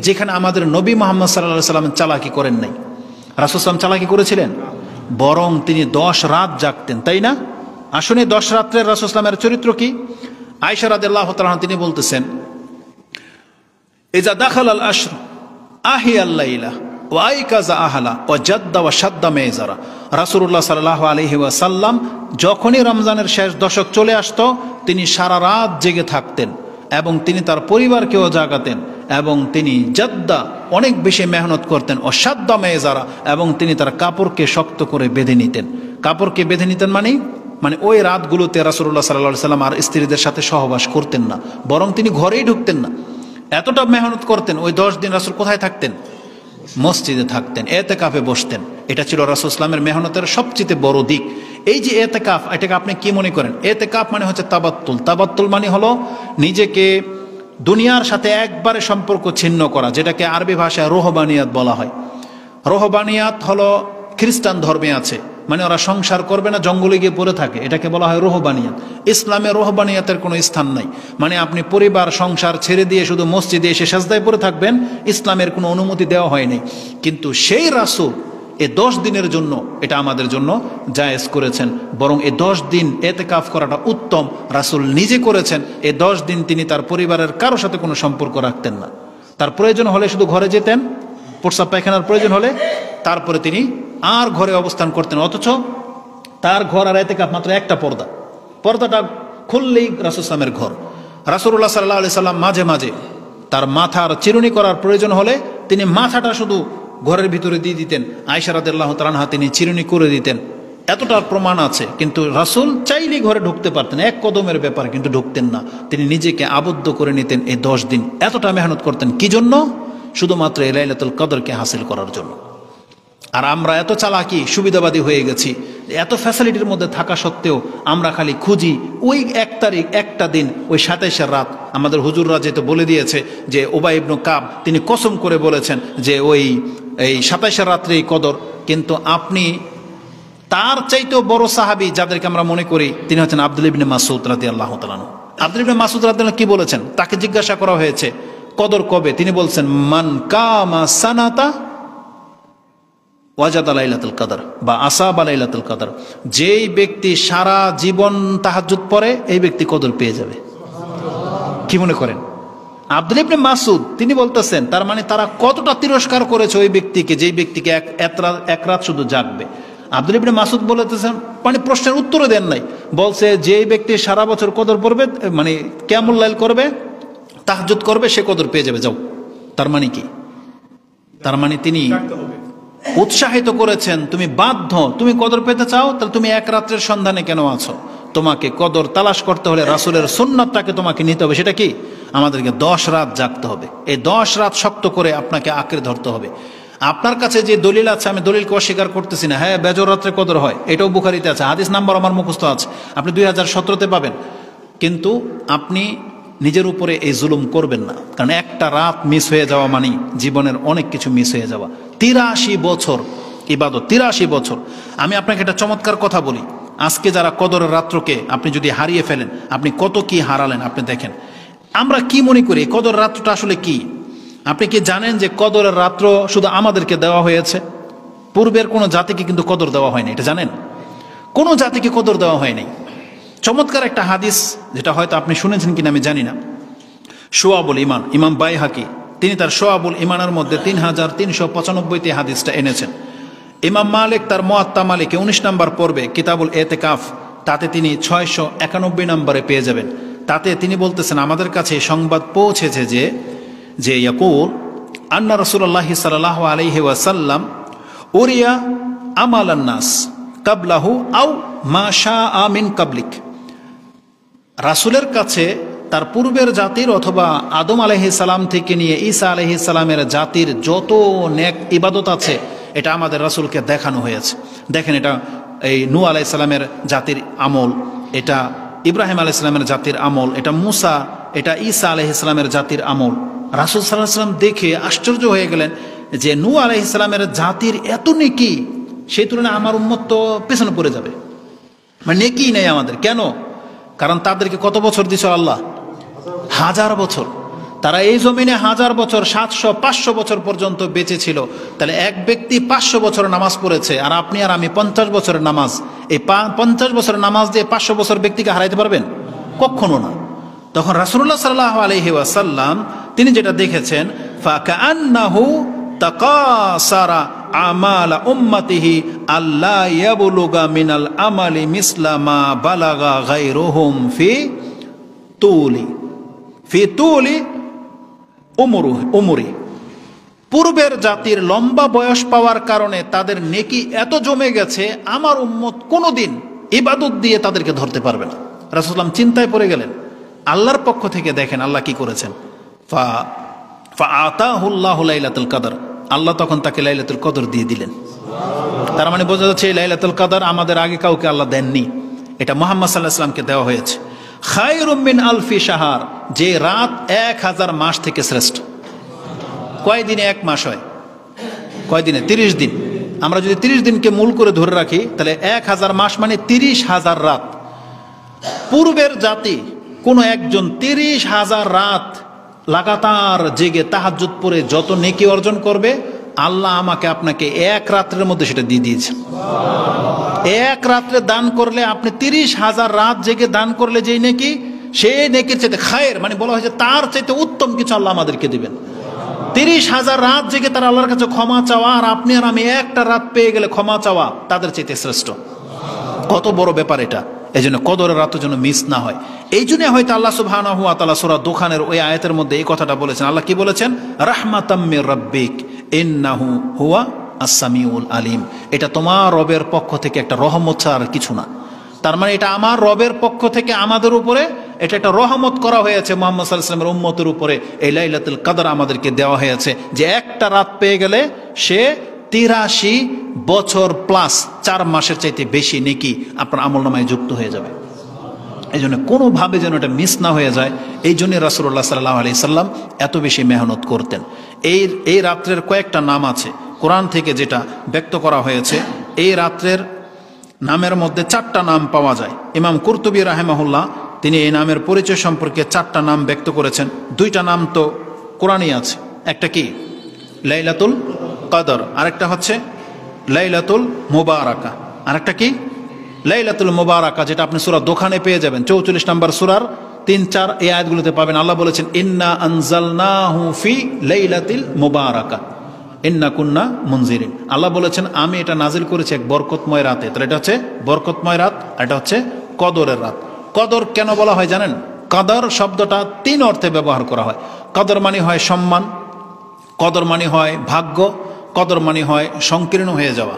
যেখানে আমাদের নবী মুহাম্মদ সাল্লাল্লাহু আলাইহি সাল্লাম চালাকি করেন নাই। রাসূল সাল্লাল্লাহু চালাকি করেছিলেন, বরং তিনি 10 রাত জাগতেন, তাই না? আসলে 10 রাত্রের রাসূল সাল্লামের চরিত্র কি? আয়েশা রাদিয়াল্লাহু তাআলা তিনি বলতেছেন, ইজা দাখালাল আশর আহিয়াল লাইলা ওয়া আইকাযা আহলা ওয়া জাদ্দা ওয়া শাদ্দা মেজারা। রাসূলুল্লাহ সাল্লাল্লাহু আলাইহি ওয়াসাল্লাম যখনই রমজানের শেষ দশক চলে আসতো, তিনি সারা রাত জেগে থাকতেন এবং তিনি তার পরিবারকেও জাগাতেন, এবং তিনি জাদ্দা অনেক বেশি মেহনত করতেন, ও শাদ্দা মেজারা, এবং তিনি তার কাপড়কে শক্ত করে বেঁধে নিতেন। কাপড়কে বেঁধে নিতেন মানে ওই রাতগুলোতে রাসূলুল্লাহ সাল্লাল্লাহু আলাইহি ওয়াসাল্লাম আর স্ত্রীদের সাথে সহবাস করতেন না, বরং তিনি ঘরেই ঢুকতেন না। এতটা মেহনত করতেন। ওই 10 দিন রাসূল কোথায় থাকতেন? মসজিদে থাকতেন, এতেকাফে বসতেন। এটা ছিল রাসূল ইসলামের মেহনতের সবচেয়ে বড় দিক। এই যে এতেকাফ, এটাকে আপনি কি মনে করেন? এতেকাফ মানে হচ্ছে তাবাত্তুল। তাবাত্তুল মানে হলো নিজেকে দুনিয়ার সাথে একবারে সম্পর্ক ছিন্ন করা, যেটাকে আরবি ভাষায় রোহবানিয়াত বলা হয়। রোহবানিয়াত হলো খ্রিস্টান ধর্মে আছে, মানে ওরা সংসার করবে না, জঙ্গলে গিয়ে পড়ে থাকে, এটাকে বলা হয় রোহবানিয়াত। ইসলামে রোহবানিয়াতের কোনো স্থান নাই। মানে আপনি পরিবার সংসার ছেড়ে দিয়ে শুধু মসজিদে এসে সাজদায় পড়ে থাকবেন, ইসলামের কোনো অনুমতি দেওয়া হয়নি। কিন্তু সেই রাসূল এই 10 দিনের জন্য এটা আমাদের জন্য জায়েজ করেছেন, বরং এই 10 দিন এতেকাফ করাটা উত্তম। রাসূল নিজে করেছেন। এই 10 দিন তিনি তার পরিবারের কারোর সাথে কোনো সম্পর্ক রাখতেন না। তার প্রয়োজন হলে শুধু ঘরে যেতেন, প্রস্রাব পায়খানার প্রয়োজন হলে, তারপরে তিনি আর ঘরে অবস্থান করতেন। অথচ তার ঘর আর এতেকাফ মাত্র একটা পর্দাটা খুললেই রাসূল সাল্লামের ঘর। রাসূলুল্লাহ সাল্লাল্লাহু আলাইহি সাল্লাম মাঝে মাঝে তার মাথার চিরুনি করার প্রয়োজন হলে তিনি মাথাটা শুধু ঘরের ভিতরে দিয়ে দিতেন। আয়েশা রাদিয়াল্লাহু তাআলা আনহা তিনি চিরুনি করে দিতেন। এতটা প্রমাণ আছে। কিন্তু রাসূল চাইলেই ঘরে ঢুকতে পারতেন, এক কদমের ব্যাপার, কিন্তু ঢুকতেন না। তিনি নিজেকে আবদ্ধ করে নিতেন এই 10 দিন। এতটা মেহনত করতেন কি জন্য? শুধুমাত্র এই লাইলাতুল কদরকে হাসিল করার জন্য। আর আমরা এত চালাকি সুবিধাবাদী হয়ে গেছি, এত ফ্যাসিলিটির মধ্যে থাকা সত্ত্বেও আমরা খালি খুঁজি ওই 1 তারিখ, একটা দিন, ওই 27 রাত। আমাদের হুজুররা যেহেতু বলে দিয়েছে যে উবাই ইবনে কাব তিনি কসম করে বলেছেন যে এই 27 রাত্রেই কদর। কিন্তু আপনি তার চাইতেও বড় সাহাবী যাদেরকে আমরা মনে করি, তিনি হচ্ছেন আব্দুল্লাহ ইবনে মাসউদ রাদিয়াল্লাহু তাআলা আনহু। আব্দুল্লাহ ইবনে মাসউদ রাদিয়াল্লাহু কি বলেছেন? তাকে জিজ্ঞাসা করা হয়েছে কদর কবে, তিনি বলছেন মান কামা সানাতা ওয়াজাদা লাইলাতুল কদর বা আসাবা লাইলাতুল কদর। যেই ব্যক্তি সারা জীবন তাহাজ্জুদ পড়ে এই ব্যক্তি কদর পেয়ে যাবে। কি মনে করেন? আব্দুল্লাহ ইবনে মাসউদ তিনি বলতেছেন তার মানে তারা কতটা তিরস্কার করেছে ওই ব্যক্তিকে, যেই ব্যক্তিকে এক রাত শুধু জাগবে। আব্দুল্লাহ ইবনে মাসউদ বলতেছেন মানে প্রশ্নের উত্তরও দেন নাই, বলছে যেই ব্যক্তি সারা বছর কদর পড়বে মানে কিয়ামুল লাইল করবে, তাহাজ্জুদ করবে, সে কদর পেয়ে যাবে। যাও। তার মানে কি? তার মানে তিনি উৎসাহিত করেছেন তুমি বাধ্য, তুমি কদর পেতে চাও তাহলে তুমি এক রাত্রের সন্ধানে কেন আছো? তোমাকে কদর তালাশ করতে হলে রাসূলের সুন্নাতটাকে তোমাকে নিতে হবে। সেটা কি? আমাদেরকে 10 রাত জাগতে হবে। এই 10 রাত শক্ত করে আপনাকে আঁকড়ে ধরতে হবে। আপনার কাছে যে দলিল আছে, আমি দলিলকে অস্বীকার করতেছি না, হ্যাঁ বেজর রাত্রে কদর হয়, এটাও বুখারীতে আছে, হাদিস নাম্বার আমার মুখস্থ আছে, আপনি 2017-তে পাবেন। কিন্তু আপনি নিজের উপরে এই জুলুম করবেন না, কারণ একটা রাত মিস হয়ে যাওয়া মানে জীবনের অনেক কিছু মিস হয়ে যাওয়া। 83 বছর ইবাদত, 83 বছর। আমি আপনাকে একটা চমৎকার কথা বলি, আজকে যারা কদরের রাত্রকে আপনি যদি হারিয়ে ফেলেন, আপনি কত কি হারালেন আপনি দেখেন। আমরা কি মনে করি কদর রাত্রটা আসলে কি? আপনি কি জানেন যে কদরের রাত্র শুধু আমাদেরকে দেওয়া হয়েছে? পূর্বের কোনো জাতিকে কিন্তু কদর দেওয়া হয়নি, এটা জানেন? কোনো জাতিকে কদর দেওয়া হয়নি। চমৎকার একটা হাদিস, যেটা হয়তো আপনি শুনেছেন কিনা আমি জানি না, শুআবুল ঈমান, ইমাম বাইহাকি তিনি তার শুআবুল ঈমানের মধ্যে 3395তে হাদিসটা এনেছেন। ইমাম মালিক তার মুয়াত্তা মালিকে 19 নম্বর পর্বে কিতাবুল এতেকাফ, তাতে তিনি 691 নম্বরে পেয়ে যাবেন। তাতে তিনি বলতেছেন আমাদের কাছে সংবাদ পৌঁছেছে যে ইয়াকুল আন্না রাসূলুল্লাহ সাল্লাল্লাহু আলাইহি ওয়াসাল্লাম উরিয়া আমালান নাস কাবলাহু আও মা শাআ মিন কাবলিক। রাসূলের কাছে তার পূর্বের জাতির অথবা আদম আলাইহিস সালাম থেকে নিয়ে ঈসা আলাইহিস সালামের জাতির যত নেক ইবাদত আছে এটা আমাদের রাসূলকে দেখানো হয়েছে। দেখেন, এটা এই নূহ আলাইহিস সালামের জাতির আমল, এটা ইব্রাহিম আলাইহিস সালামের জাতির আমল, এটা মুসা, এটা ঈসা আলাইহিস সালামের জাতির আমল। রাসূল সাল্লাল্লাহু আলাইহি সাল্লাম দেখে আশ্চর্য হয়ে গেলেন যে নূহ আলাইহিস সালামের জাতির এত নেকি, সেই তুলনায় আমার উম্মত তো পেছনে পড়ে যাবে, মানে নেকি নেই আমাদের। কেন? কারণ তাদেরকে কত বছর দিয়েছে আল্লাহ? 1000 বছর। তারা এই জমিনে 1000 বছর, 700-500 বছর পর্যন্ত বেঁচে ছিল। তাহলে এক ব্যক্তি 500 বছর নামাজ পড়েছে, আর আপনি আর আমি 50 বছরের নামাজ, এই 50 বছরের নামাজ দিয়ে 500 বছর ব্যক্তিকে হারাইতে পারবেন? কখনো না। তখন রাসূলুল্লাহ সাল্লাল্লাহু আলাইহি ওয়াসাল্লাম তিনি যেটা দেখেছেন, ফাকান্নাহু তাকাসারা আমালা উম্মতিহি আল্লা ইয়াবলুগা মিনাল আমালি মিসলা মা বালাগা গায়রুহুম ফি তুলি উমরি। পূর্বের জাতির লম্বা বয়স পাওয়ার কারণে তাদের নেকি এত জমে গেছে, আমার উম্মত কোনোদিন ইবাদত দিয়ে তাদেরকে ধরতে পারবে না। রাসূলুল্লাহ সাল্লাল্লাহু আলাইহি ওয়াসাল্লাম চিন্তায় পড়ে গেলেন। আল্লাহর পক্ষ থেকে দেখেন আল্লাহ কি করেছেন, ফাআতাহুল্লাহু লাইলাতুল কদর, আল্লাহ তখন তাকে লাইলাতুল কদর দিয়ে দিলেন। তার মানে বোঝা যাচ্ছে এই লাইলাতুল কদর আমাদের আগে কাউকে আল্লাহ দেননি, এটা মুহাম্মদ সাল্লাল্লাহু আলাইহি ওয়াসাল্লামকে দেওয়া হয়েছে। খায়রুম মিন আলফি শাহর, যে রাত 1000 মাস থেকে শ্রেষ্ঠ। কয় দিনে এক মাস হয়? কয় দিনে? 30 দিন। আমরা যদি 30 দিনকে মূল করে ধরে রাখি তাহলে 1000 মাস মানে 30,000 রাত। পূর্বের জাতি কোনো একজন 30,000 রাত লাগাতার জেগে তাহাজ্জুদ পড়ে যত নেকি অর্জন করবে, আল্লাহ আমাকে আপনাকে এক রাত্রের মধ্যে সেটা দিয়ে দিয়েছে। এক রাত্রে দান করলে আপনি 30,000 রাত জেগে দান করলে যেই নেকি, সেই নেকির চাইতে খায়ের, মানে বলা হয়েছে তার চাইতে উত্তম কিছু আল্লাহ আমাদেরকে দিবেন। 30,000 রাত জেগে তারা আল্লাহর কাছে ক্ষমা চাওয়া, আর আপনি আর আমি একটা রাত পেয়ে গেলে ক্ষমা চাওয়া তাদের চাইতে শ্রেষ্ঠ। কত বড় ব্যাপার এটা! এই জন্য কদরের রাত যেন মিস না হয়। এই জন্য হয়তো আল্লাহ সুবহানাহু ওয়া তাআলা সূরা দুখানের ওই আয়াতের মধ্যে এই কথাটা বলেছেন। আল্লাহ কি বলেছেন? রাহমাতাম মির রাব্বিক ইন্নাহু হুয়া আস-সামিউল আলিম। এটা তোমার রবের পক্ষ থেকে একটা রহমত ছাড়া আর কিছু না। তার মানে এটা আমার রবের পক্ষ থেকে আমাদের উপরে এটা একটা রহমত করা হয়েছে মুহাম্মদ সাল্লাল্লাহু আলাইহি ওয়াসাল্লামের উম্মতের উপরে। এই লাইলাতুল কদর আমাদেরকে দেওয়া হয়েছে যে একটা রাত পেয়ে গেলে সে 83 বছর প্লাস 4 মাসের চাইতে বেশি নেকি আপনার আমলনামায় যুক্ত হয়ে যাবে। এই জন্য কোনোভাবে যেন এটা মিস না হয়ে যায়, এই জন্য রাসূলুল্লাহ সাল্লাল্লাহু আলাইহি সাল্লাম এত বেশি মেহনত করতেন। এই রাত্রের কয়েকটা নাম আছে কোরআন থেকে যেটা ব্যক্ত করা হয়েছে। এই রাত্রের নামের মধ্যে 4টা নাম পাওয়া যায়। ইমাম কুরতুবী রাহিমাহুল্লাহ তিনি এই নামের পরিচয় সম্পর্কে 4টা নাম ব্যক্ত করেছেন। 2টা নাম তো কোরআনই আছে, একটা কি লাইলাতুল কদর, আরেকটা হচ্ছে লাইলাতুল মুবারাকা, আরেকটা কি লাইলাতুল মুবারাকা, যেটা আপনি সূরা দোখানে পেয়ে যাবেন 44 নম্বর সূরার 3-4 এই আয়াতগুলোতে পাবেন। আল্লাহ বলেছেন ইন্না আনজালনাহু ফি লাইলাতিল মুবারাকা ইন্না কুন্না মুনজিরিন। আল্লাহ বলেছেন আমি এটা নাজিল করেছি এক বরকতময় রাতে। তাহলে এটা হচ্ছে বরকতময় রাত, এটা হচ্ছে কদরের রাত। কদর কেন বলা হয় জানেন? কদর শব্দটা 3 অর্থে ব্যবহার করা হয়। কদর মানে হয় সম্মান, কদর মানে হয় ভাগ্য, কদর মানে হয় সংকীর্ণ হয়ে যাওয়া,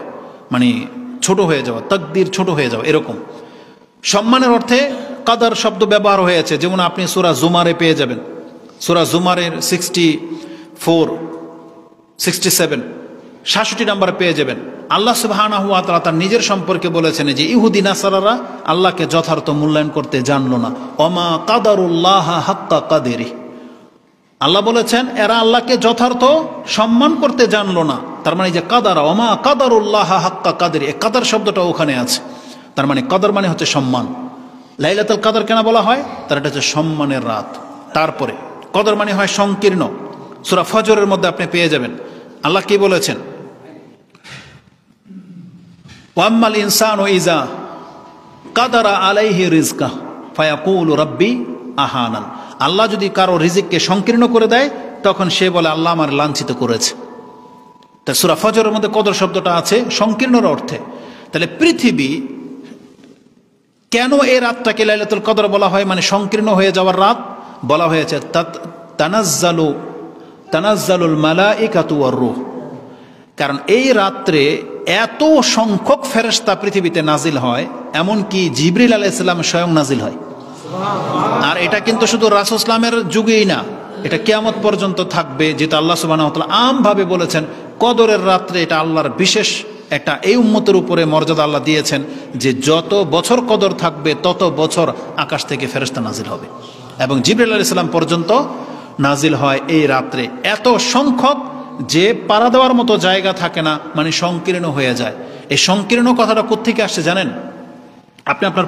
মানে ছোট হয়ে যাওয়া, তাকদীর ছোট হয়ে যাওয়া এরকম। সম্মানের অর্থে কদর শব্দ ব্যবহার হয়েছে, যেমন আপনি সূরা জুমারে পেয়ে যাবেন, সূরা জুমারের 64, 67, 66 নম্বরে পেয়ে যাবেন। আল্লাহ সুবহানাহু ওয়া তাআলা তার নিজের সম্পর্কে বলেছেন যে ইহুদি নাসারারা আল্লাহকে যথার্থ মূল্যায়ন করতে জানলো না। ওমা কাদারুল্লাহ হাক্কা কাদিরি, আল্লাহ বলেছেন এরা আল্লাহকে যথার্থ সম্মান করতে জানলো না। তার মানে যে কাদারা, ওমা কাদারুল্লাহ হাক্কা কাদিরি, এই কাদার শব্দটা ওখানে আছে। তার মানে কদর মানে হচ্ছে সম্মান। লাইলাতুল কদর কেন বলা হয়? তার এটা হচ্ছে সম্মানের রাত। তারপরে কদর মানে হয় সংকীর্ণ। সূরা ফজরের মধ্যে আপনি পেয়ে যাবেন আল্লাহ কি বলেছেন, ওয়াম্মাল ইনসানু ইজা কাদারা আলাইহি রিজকা ফায়াকুলু রাব্বি আহানান। আল্লাহ যদি কারো রিজিককে সংকীর্ণ করে দেয় তখন সে বলে আল্লাহ আমার লাঞ্ছিত করেছে। তা সূরা ফজরের মধ্যে কদর শব্দটা আছে সংকীর্ণর অর্থে। তাহলে পৃথিবী কেন এই রাতটাকে লাইলাতুল কদর বলা হয়, মানে সংকীর্ণ হয়ে যাওয়ার রাত বলা হয়েছে? তানাজ্জালুল মালাইকাতু ওয়ার রূহ, কারণ এই রাত্রে এত সংখ্যক ফেরেশতা পৃথিবীতে নাজিল হয়, এমনকি জিবরিল আলাইহিস সালাম স্বয়ং নাজিল হয়। আর এটা কিন্তু শুধু রাসূল ইসলামের যুগেই না, এটা কিয়ামত পর্যন্ত থাকবে, যেটা আল্লাহ সুবহানাহু ওয়া তাআলা আমভাবে বলেছেন কদরের রাত্রে এটা আল্লাহর বিশেষ একটা এই উম্মতের উপরে মর্যাদা আল্লাহ দিয়েছেন যে যত বছর কদর থাকবে তত বছর আকাশ থেকে ফেরেশতা নাজিল হবে, এবং জিবরিল আলাইহিস সালাম পর্যন্ত নাজিল হয় এই রাত্রে। এত সংখ্যক যে পাড়া দেওয়ার মতো জায়গা থাকে না, মানে সংকীর্ণ হয়ে যায়। এই সংকীর্ণ কথাটা কোত্থেকে আসছে জানেন? আপনি আপনার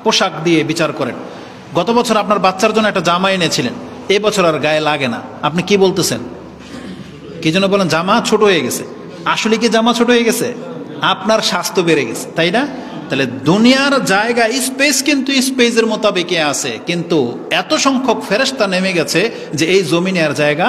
পোশাক দিয়ে বিচার করেন। গত বছর আপনার বাচ্চার জন্য একটা জামা এনেছিলেন, এই বছর আর গায়ে লাগে না, আপনি কি বলতেছেন? কি জন্য বলেন? জামা ছোট হয়ে গেছে। আসলে কি জামা ছোট হয়ে গেছে? আপনার স্বাস্থ্য বেড়ে গেছে, তাই না? তাহলে দুনিয়ার জায়গা স্পেস কিন্তু স্পেসের মোতাবেকে আছে, কিন্তু এত সংখ্যক ফেরেশতা নেমে গেছে যে এই জমিনে আর জায়গা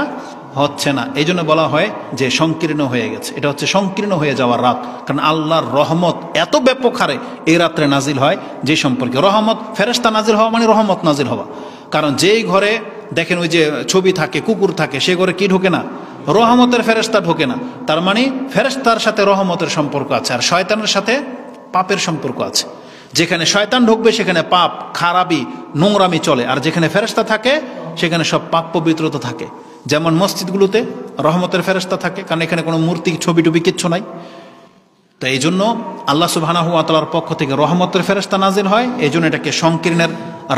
হচ্ছে না। এই জন্য বলা হয় যে সংকীর্ণ হয়ে গেছে। এটা হচ্ছে সংকীর্ণ হয়ে যাওয়ার রাত, কারণ আল্লাহর রহমত এত ব্যাপক হারে এই রাত্রে নাজিল হয়। যে সম্পর্কে রহমত, ফেরেশতা নাজিল হওয়া মানে রহমত নাজিল হওয়া। কারণ যেই ঘরে দেখেন ওই যে ছবি থাকে, কুকুর থাকে, সে ঘরে কি ঢোকে না? রহমতের ফেরেশতা ঢোকে না। তার মানে ফেরেশতার সাথে রহমতের সম্পর্ক আছে, আর শয়তানের সাথে পাপের সম্পর্ক আছে। যেখানে শয়তান ঢুকবে সেখানে পাপ, খারাপি, নোংরামি চলে, আর যেখানে ফেরেশতা থাকে সেখানে সব পাপ পবিত্রতা থাকে। যেমন মসজিদগুলোতে রহমতের ফেরেশতা থাকে, কারণ এখানে কোনো মূর্তি, ছবি টবি কিচ্ছু নাই। তো এই জন্য আল্লাহ সুবহানাহু ওয়া তাআলার পক্ষ থেকে রহমতের ফেরেশতা নাজিল হয়, এই জন্য এটাকে সংকীর্ণের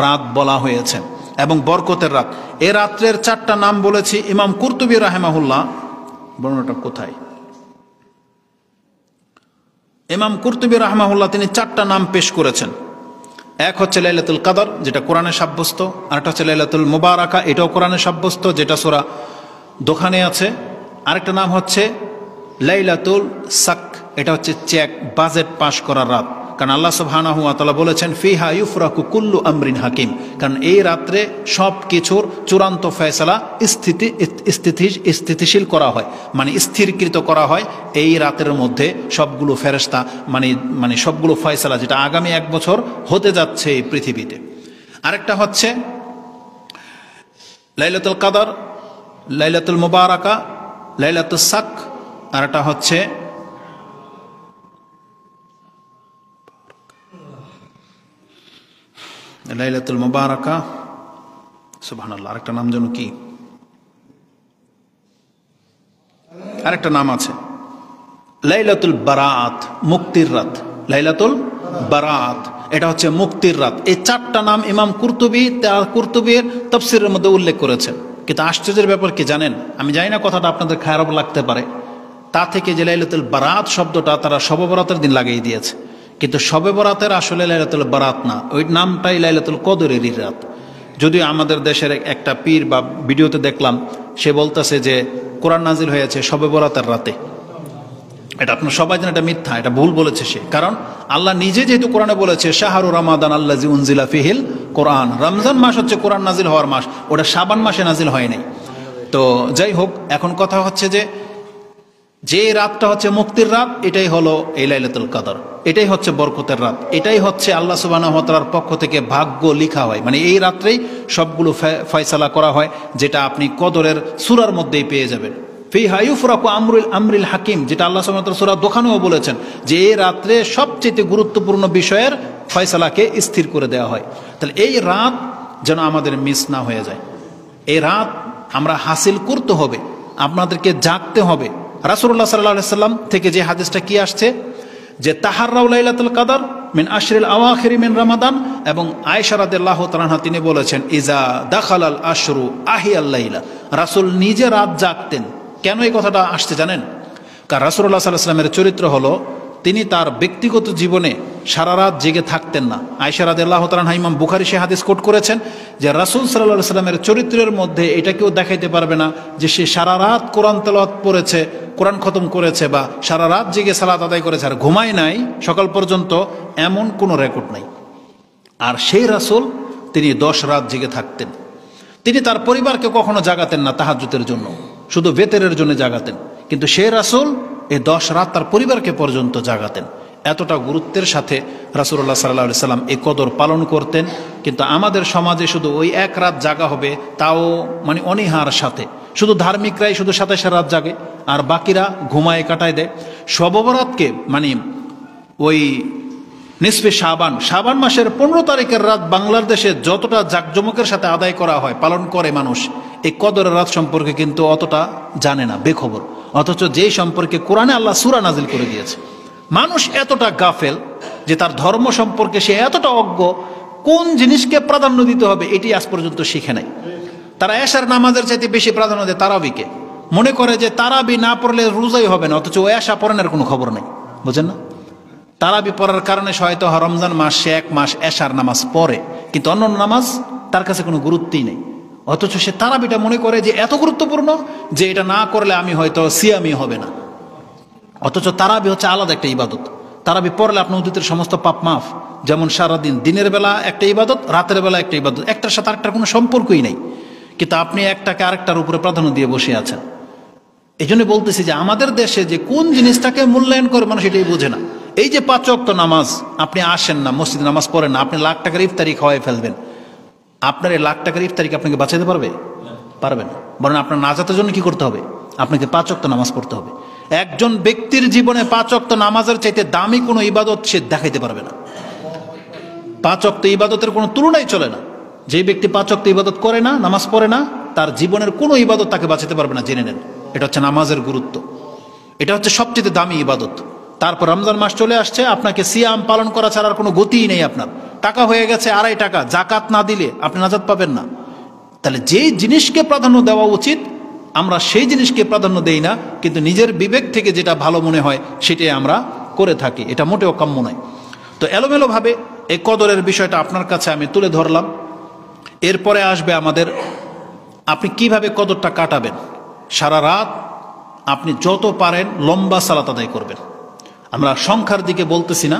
রাত বলা হয়েছে এবং বরকতের রাত। এ রাত্রের 4টা নাম বলেছি। ইমাম কুরতুবী রাহিমাহুল্লাহ, বর্ণনাটা কোথায়? ইমাম কুরতুবী রাহিমাহুল্লাহ তিনি 4টা নাম পেশ করেছেন। এক হচ্ছে লাইলাতুল কদর, যেটা কোরআনে সাব্যস্ত। আরেকটা হচ্ছে লাইলাতুল মুবারাকা, এটাও কোরআনে সাব্যস্ত, যেটা সূরা দোখানে আছে। আরেকটা নাম হচ্ছে লাইলাতুল সাক, এটা হচ্ছে চেক, বাজেট পাশ করার রাত। কারণ আল্লাহ সুবহানাহু ওয়া তাআলা বলেছেন ফিহা ইউফরাকু কুল্লু আমরিন হাকিম, কারণ এই রাত্রে সব কিছুর চূড়ান্ত ফয়সালা স্থিতিশীল করা হয়, মানে স্থিরকৃত করা হয় এই রাতের মধ্যে। সবগুলো ফেরেশতা মানে সবগুলো ফয়সালা যেটা আগামী 1 বছর হতে যাচ্ছে এই পৃথিবীতে। আরেকটা হচ্ছে লাইলাতুল কদর, লাইলাতুল মুবারাকা, লাইলাতুল সাক, আর একটা হচ্ছে লাইলাতুল মুবারাকা, সুবহানাল্লাহ, আরেকটা নাম যেন কি, আরেকটা নাম আছে লাইলাতুল বারাআত, মুক্তির রাত। লাইলাতুল বারাআত এটা হচ্ছে মুক্তির রাত। এই 4টা নাম ইমাম কুরতুবীর তাফসীরের মধ্যে উল্লেখ করেছেন। কিন্তু আশ্চর্যের ব্যাপার কি জানেন? আমি জানি না কথাটা আপনাদের খারাপ লাগতে পারে, তা থেকে যে লাইলাতুল বারাআত শব্দটা তারা শবে বরাতের দিন লাগিয়ে দিয়েছে, কিন্তু শবে বরাতের আসলে লাইলাতুল বারাত না, ওই নামটাই লাইলাতুল কদরেরই রাত। যদিও আমাদের দেশের একটা পীর বা ভিডিওতে দেখলাম, সে বলতেছে যে কোরআন নাজিল হয়েছে শবে বরাতের রাতে। এটা আপনার সবাই জানেন এটা মিথ্যা, এটা ভুল বলেছে সে। কারণ আল্লাহ নিজে যেহেতু কোরআনে বলেছে শাহরু রমাদান আল্লাজি উনজিলা ফিহিল কোরআন, রমজান মাস হচ্ছে কোরআন নাজিল হওয়ার মাস, ওটা শাবান মাসে নাজিল হয় নাই। তো যাই হোক, এখন কথা হচ্ছে যে রাতটা হচ্ছে মুক্তির রাত, এটাই হলো এই লাইলাতুল কদর, এটাই হচ্ছে বরকতের রাত, এটাই হচ্ছে আল্লাহ সুবহানাহু ওয়া তাআলার পক্ষ থেকে ভাগ্য লিখা হয়। মানে এই রাত্রেই সবগুলো ফয়সালা করা হয়, যেটা আপনি কদরের সূরার মধ্যেই পেয়ে যাবেন। ফিহা ইউফরাকু আমরিল হাকিম, যেটা আল্লাহ সুবহানাহু ওয়া তাআলা সূরা দোখানেও বলেছেন যে এই রাত্রে সবচেয়ে গুরুত্বপূর্ণ বিষয়ের ফয়সালাকে স্থির করে দেওয়া হয়। তাহলে এই রাত যেন আমাদের মিস না হয়ে যায়, এই রাত আমরা হাসিল করতে হবে, আপনাদেরকে জাগতে হবে। রাসূলুল্লাহ সাল্লাল্লাহু আলাইহি সাল্লাম থেকে যে হাদিসটা কি আসছে যে তাহাররাউ লাইলাতুল কদর মিন আশরিল আওয়াখির মিন রমাদান, এবং আয়েশা রাদিয়াল্লাহু তাআলা আনহা তিনি বলেছেন ইজা দাখালাল আশরু আহিয়াল লাইলা, রাসূল নিজে রাত জাগতেন। কেন এই কথাটা আসছে জানেন? কারণ রাসূলুল্লাহ সাল্লাল্লাহু আলাইহি সাল্লামের চরিত্র হলো তিনি তার ব্যক্তিগত জীবনে সারা রাত জেগে থাকতেন না। আয়েশা রাদিয়াল্লাহু তাআলা আনহা, ইমাম বুখারী সে হাদিস কোট করেছেন যে রাসূল সাল্লাল্লাহু আলাইহি সাল্লামের চরিত্রের মধ্যে এটা কেউ দেখাইতে পারবে না যে সে সারা রাত কোরআন তেলাওয়াত পড়েছে, কোরআন খতম করেছে, বা সারা রাত জেগে সালাত আদায় করেছে আর ঘুমায় নাই সকাল পর্যন্ত, এমন কোনো রেকর্ড নাই। আর সেই রাসূল তিনি 10 রাত জেগে থাকতেন। তিনি তার পরিবারকে কখনো জাগাতেন না তাহাজ্জুদের জন্য, শুধু বেতেরের জন্য জাগাতেন, কিন্তু সেই রাসূল এই 10 রাত তার পরিবারকে পর্যন্ত জাগাতেন। এতটা গুরুত্বের সাথে রাসূলুল্লাহ সাল্লাল্লাহু আলাইহি সাল্লাম এই কদর পালন করতেন। কিন্তু আমাদের সমাজে শুধু ওই এক রাত জাগা হবে, তাও মানে অনীহার সাথে, শুধু ধার্মিকরাই শুধু 27 রাত জাগে আর বাকিরা ঘুমায় কাটায় দেয়। শবে বরাতকে মানে ওই নিসফে শাবান মাসের 15 তারিখের রাত বাংলাদেশে যতটা জাকজমকের সাথে আদায় করা হয়, পালন করে মানুষ, এই কদরের রাত সম্পর্কে কিন্তু অতটা জানে না, বেখবর। অথচ যেই সম্পর্কে কোরআনে আল্লাহ সূরা নাজিল করে দিয়েছে, মানুষ এতটা গাফেল যে তার ধর্ম সম্পর্কে সে এতটা অজ্ঞ, কোন জিনিসকে প্রাধান্য দিতে হবে এটি আজ পর্যন্ত শিখে নাই। তারা এশার নামাজের চাইতে বেশি প্রাধান্য দেয় তারাবিকে, মনে করে যে তারাবি না পড়লে রোজাই হবে না, অথচ ও এশা পড়ানোর কোনো খবর নেই, বুঝেন না? তারাবি পড়ার কারণে হয়তো রমজান মাস সে 1 মাস এশার নামাজ পড়ে, কিন্তু অন্য নামাজ তার কাছে কোনো গুরুত্বই নেই। অথচ সে তারাবিটা মনে করে যে এত গুরুত্বপূর্ণ যে এটা না করলে আমি হয়তো সিয়ামি হবে না। অথচ তারাবি হচ্ছে আলাদা একটা ইবাদত। তারাবি পড়লে আপনার অতীতের সমস্ত পাপ মাফ। যেমন সারাদিন দিনের বেলা একটা ইবাদত, রাতের বেলা একটা ইবাদত, একটার সাথে আরেকটার কোনো সম্পর্কই নেই, কিন্তু আপনি একটাকে আরেকটার উপরে প্রাধান্য দিয়ে বসে আছেন। এই জন্য বলতেছি যে আমাদের দেশে যে কোন জিনিসটাকে মূল্যায়ন করে মানুষ এটাই বোঝে না। এই যে 5 ওয়াক্ত নামাজ, আপনি আসেন না, মসজিদে নামাজ পড়েন না, আপনি লাখ টাকার ইফতারি খাওয়াই ফেলবেন, আপনার এই লাখ টাকার ইফতারি আপনাকে বাঁচাতে পারবে? পারবে না। বরং আপনার নাজাতের জন্য কি করতে হবে? আপনাকে 5 ওয়াক্ত নামাজ পড়তে হবে। একজন ব্যক্তির জীবনে 5 ওয়াক্ত নামাজের চাইতে দামি কোনো ইবাদত সে দেখাইতে পারবে না। 5 ওয়াক্ত ইবাদতের কোনো তুলনাই চলে না। যে ব্যক্তি 5 ওয়াক্ত ইবাদত করে না, নামাজ পড়ে না, তার জীবনের কোনো ইবাদত তাকে বাঁচাতে পারবে না। জেনে নেন, এটা হচ্ছে নামাজের গুরুত্ব, এটা হচ্ছে সবচেয়ে দামি ইবাদত। তারপর রমজান মাস চলে আসছে, আপনাকে সিয়াম পালন করা ছাড়ার কোনো গতিই নেই। আপনার টাকা হয়ে গেছে 2.5 টাকা, জাকাত না দিলে আপনি নাজাত পাবেন না। তাহলে যেই জিনিসকে প্রাধান্য দেওয়া উচিত আমরা সেই জিনিসকে প্রাধান্য দেই না, কিন্তু নিজের বিবেক থেকে যেটা ভালো মনে হয় সেটাই আমরা করে থাকি। এটা মোটেও কাম্য নয়। তো এলোমেলোভাবে এই কদরের বিষয়টা আপনার কাছে আমি তুলে ধরলাম। এরপরে আসবে আমাদের আপনি কিভাবে কদরটা কাটাবেন। সারা রাত আপনি যত পারেন লম্বা সালাত আদায় করবেন। আমরা সংখ্যার দিকে বলতেছি না,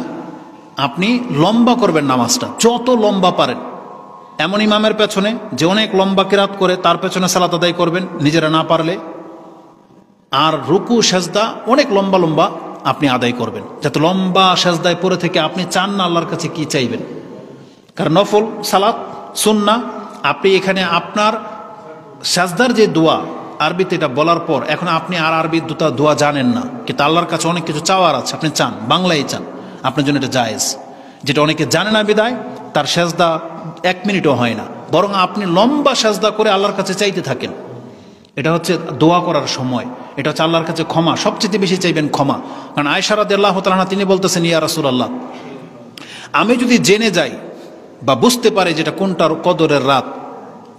আপনি লম্বা করবেন নামাজটা, যত লম্বা পারেন। এমন ইমামের পেছনে যে অনেক লম্বা কিরাত করে তার পেছনে সালাত আদায় করবেন নিজেরা না পারলে। আর রুকু সেজদা অনেক লম্বা লম্বা আপনি আদায় করবেন, যাতে লম্বা সেজদায় পড়ে থেকে আপনি চান না আল্লাহর কাছে কি চাইবেন। কারণ নফল সালাত সুন্নাহ, আপনি এখানে আপনার সেজদার যে দোয়া আরবিতে এটা বলার পর এখন আপনি আর আরবি দোয়া জানেন না, কিন্তু আল্লাহর কাছে অনেক কিছু চাওয়ার আছে, আপনি চান, বাংলায় চান, আপনার জন্য এটা জায়েজ। যেটা অনেকে জানে না বিদায় তার সেজদা 1 মিনিটও হয় না, বরং আপনি লম্বা সেজদা করে আল্লাহর কাছে চাইতে থাকেন। এটা হচ্ছে দোয়া করার সময়, এটা হচ্ছে আল্লাহর কাছে ক্ষমা, সবচেয়ে বেশি চাইবেন ক্ষমা। কারণ আয়েশা রাদিয়াল্লাহু তাআলা তিনি বলতেছেন, ইয়া রাসূলুল্লাহ, আমি যদি জেনে যাই বা বুঝতে পারি যেটা কোনটার কদরের রাত,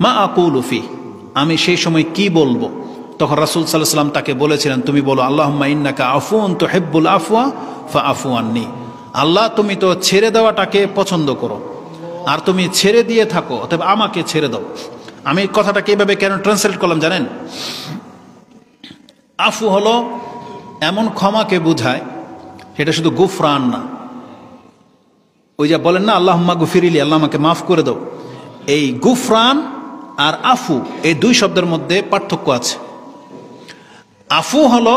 মা আকুলু ফি, আমি সেই সময় কি বলবো? তখন রাসূল সাল্লাল্লাহু আলাইহি ওয়াসাল্লাম তাকে বলেছিলেন, তুমি বলো আল্লাহুম্মা ইন্নাকা আফুউন তুহিব্বুল আফওয়া ফাআফু আন্নী, আল্লাহ তুমি তো ছেড়ে দেওয়াটাকে পছন্দ করো, আর তুমি ছেড়ে দিয়ে থাকো, অতএব আমাকে ছেড়ে দাও। আমি কথাটাকে এভাবে কেন ট্রান্সলেট করলাম জানেন? আফু হলো এমন ক্ষমাকে বোঝায়, সেটা শুধু গুফরান না। ওই যে বলেন না আল্লাহুম্মা গুফিরিলি, আল্লাহ আমাকে মাফ করে দাও, এই গুফরান আর আফু এই দুই শব্দের মধ্যে পার্থক্য আছে। আফু হলো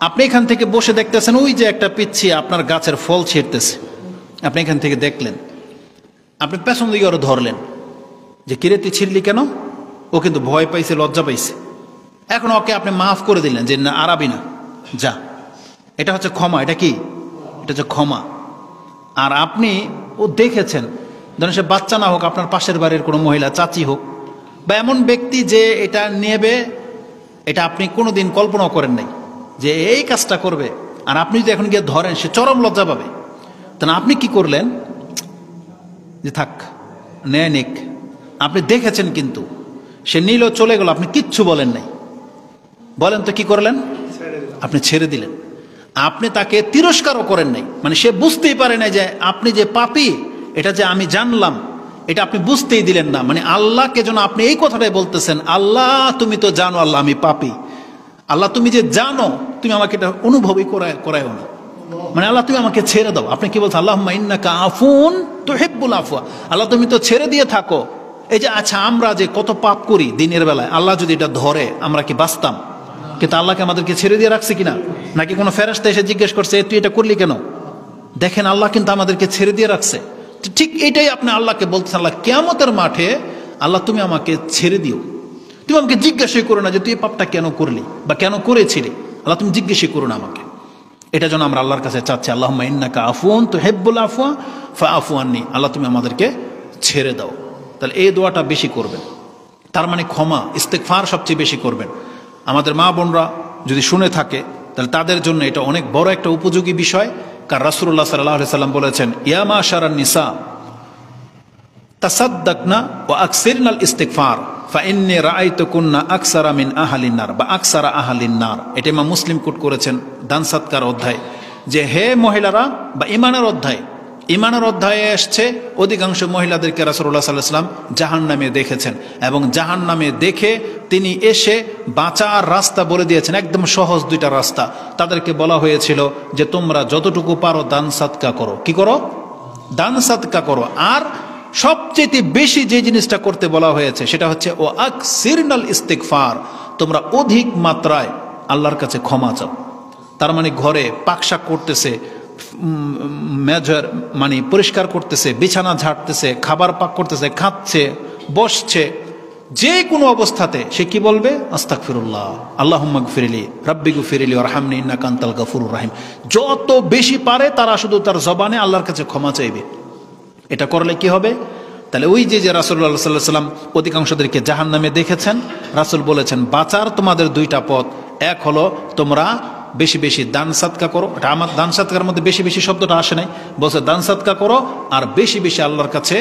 আপনি এখান থেকে বসে দেখতেছেন ওই যে একটা পিচ্ছি আপনার গাছের ফল ছিঁড়তেছে, আপনি এখান থেকে দেখলেন, আপনি পেছন দিকে আরো ধরলেন যে কিরে তুই ছিঁড়লি কেন? ও কিন্তু ভয় পাইছে, লজ্জা পাইছে। এখন ওকে আপনি মাফ করে দিলেন যে না আরাবি না, যা। এটা হচ্ছে ক্ষমা। এটা কি? এটা হচ্ছে ক্ষমা। আর আপনি ও দেখেছেন, ধরেন সে বাচ্চা না হোক, আপনার পাশের বাড়ির কোনো মহিলা, চাচি হোক, বা এমন ব্যক্তি যে এটা নেবে, এটা আপনি কোনোদিন কল্পনাও করেন নাই যে এই কাজটা করবে, আর আপনি যদি এখন গিয়ে ধরেন, সে চরম লজ্জা পাবে। তাহলে আপনি কি করলেন যে থাক নেয় নিক, আপনি দেখেছেন কিন্তু সে নিল চলে গেল, আপনি কিচ্ছু বলেন নাই। বলেন তো কি করলেন? আপনি ছেড়ে দিলেন। আপনি তাকে তিরস্কারও করেন নাই, মানে সে বুঝতেই পারে না যে আপনি যে পাপী, এটা যে আমি জানলাম, এটা আপনি বুঝতেই দিলেন না। মানে আল্লাহকে যেন আপনি এই কথাটাই বলতেছেন, আল্লাহ তুমি তো জানো আল্লাহ আমি পাপী, আল্লাহ তুমি যে জানো, তুমি আমাকে এটা অনুভবই করায়ও না। মানে আল্লাহ তুমি আমাকে ছেড়ে দাও। আপনি কি বলছেন? আল্লাহুম্মা ইন্নাকা আফুন তুহিব্বুল আফওয়া, আল্লাহ তুমি তো ছেড়ে দিয়ে থাকো। এই যে আচ্ছা আমরা যে কত পাপ করি দিনের বেলায়, আল্লাহ যদি এটা ধরে আমরা কি বাঁচতাম? কিন্তু আল্লাহকে আমাদেরকে ছেড়ে দিয়ে রাখছে কিনা? নাকি কোনো ফেরেশতা এসে জিজ্ঞেস করছে তুই এটা করলি কেন? দেখেন আল্লাহ কিন্তু আমাদেরকে ছেড়ে দিয়ে রাখছে। ঠিক এটাই আপনি আল্লাহকে বলতেছেন, আল্লাহ কিয়ামতের মাঠে আল্লাহ তুমি আমাকে ছেড়ে দিও, তুমি আমাকে জিজ্ঞাসাই করো না যে তুই এই পাপটা কেন করলি বা কেন করেছিলি, আল্লাহ তুমি জিজ্ঞাসাই করো না আমাকে। এটা যেন আমরা আল্লাহর কাছে চাচ্ছি, আল্লাহুম্মা ইন্নাকা আফুন তুহিব্বুল আফওয়া ফাআফু আন্নি, আল্লাহ তুমি আমাদেরকে ছেড়ে দাও। তাহলে এই দোয়াটা বেশি করবেন, তার মানে ক্ষমা ইস্তেগফার সবচেয়ে বেশি করবেন। আমাদের মা বোনরা যদি শুনে থাকে তাহলে তাদের জন্য এটা অনেক বড় একটা উপযোগী বিষয়। কারণ রাসূলুল্লাহ সাল্লাল্লাহু আলাইহি সাল্লাম বলেছেন, ইয়া মাশারান নিসা তাসাদ্দাকনা ওয়া আকসিরনাল ইস্তিগফার ফাইন্নী রাআইতুকুন্না আকসারা মিন আহলিন নার বা আকসারা আহলিন নার। এটা ইমাম মুসলিম কোট করেছেন দান সাদকার অধ্যায়, যে হে মহিলারা বা ঈমানের অধ্যায়, ঈমানের অধ্যায়ে এসছে অধিকাংশ মহিলাদেরকে রাসূলুল্লাহ সাল্লাল্লাহু আলাইহি ওয়াসাল্লাম জাহান্নামে দেখেছেন, এবং জাহান্নামে দেখে তিনি এসে বাঁচার রাস্তা বলে দিয়েছেন, একদম সহজ দুইটা রাস্তা। তাদেরকে বলা হয়েছিল যে তোমরা যতটুকু পারো দান সাদকা করো। কি করো? দান সাদকা করো। আর সবচেয়ে বেশি যে জিনিসটা করতে বলা হয়েছে সেটা হচ্ছে ও আকসিরনাল ইস্তিগফার, তোমরা অধিক মাত্রায় আল্লাহর কাছে ক্ষমা চাও। তার মানে ঘরে পাকশাক করতেছে, মেজর মানে পরিষ্কার করতেছে, বিছানা ঝাড়তেছে, খাবার পাক করতেছে, খাচ্ছে, বসছে, যে কোনো অবস্থাতে সে কি বলবে? আস্তাগফিরুল্লাহ, আল্লাহুম্মা গফিরলি, রাব্বি গফিরলি ওয়ারহামনি ইন্নাকা আনতাল গফুরুর রহিম। যত বেশি পারে তারা শুধু তার জবানে আল্লাহর কাছে ক্ষমা চাইবে। এটা করলে কি হবে? তাহলে ওই যে রাসূলুল্লাহ সাল্লাল্লাহু আলাইহি ওয়াসাল্লাম অধিকাংশদেরকে জাহান্নামে দেখেছেন, রাসূল বলেছেন বাঁচার তোমাদের দুইটা পথ, এক হলো তোমরা বেশি বেশি দান সাদকা করো। এটা আমার দান সাদকার মধ্যে বেশি বেশি শব্দটা আসে নাই, বলছে দান সাদকা করো আর বেশি বেশি আল্লাহর কাছে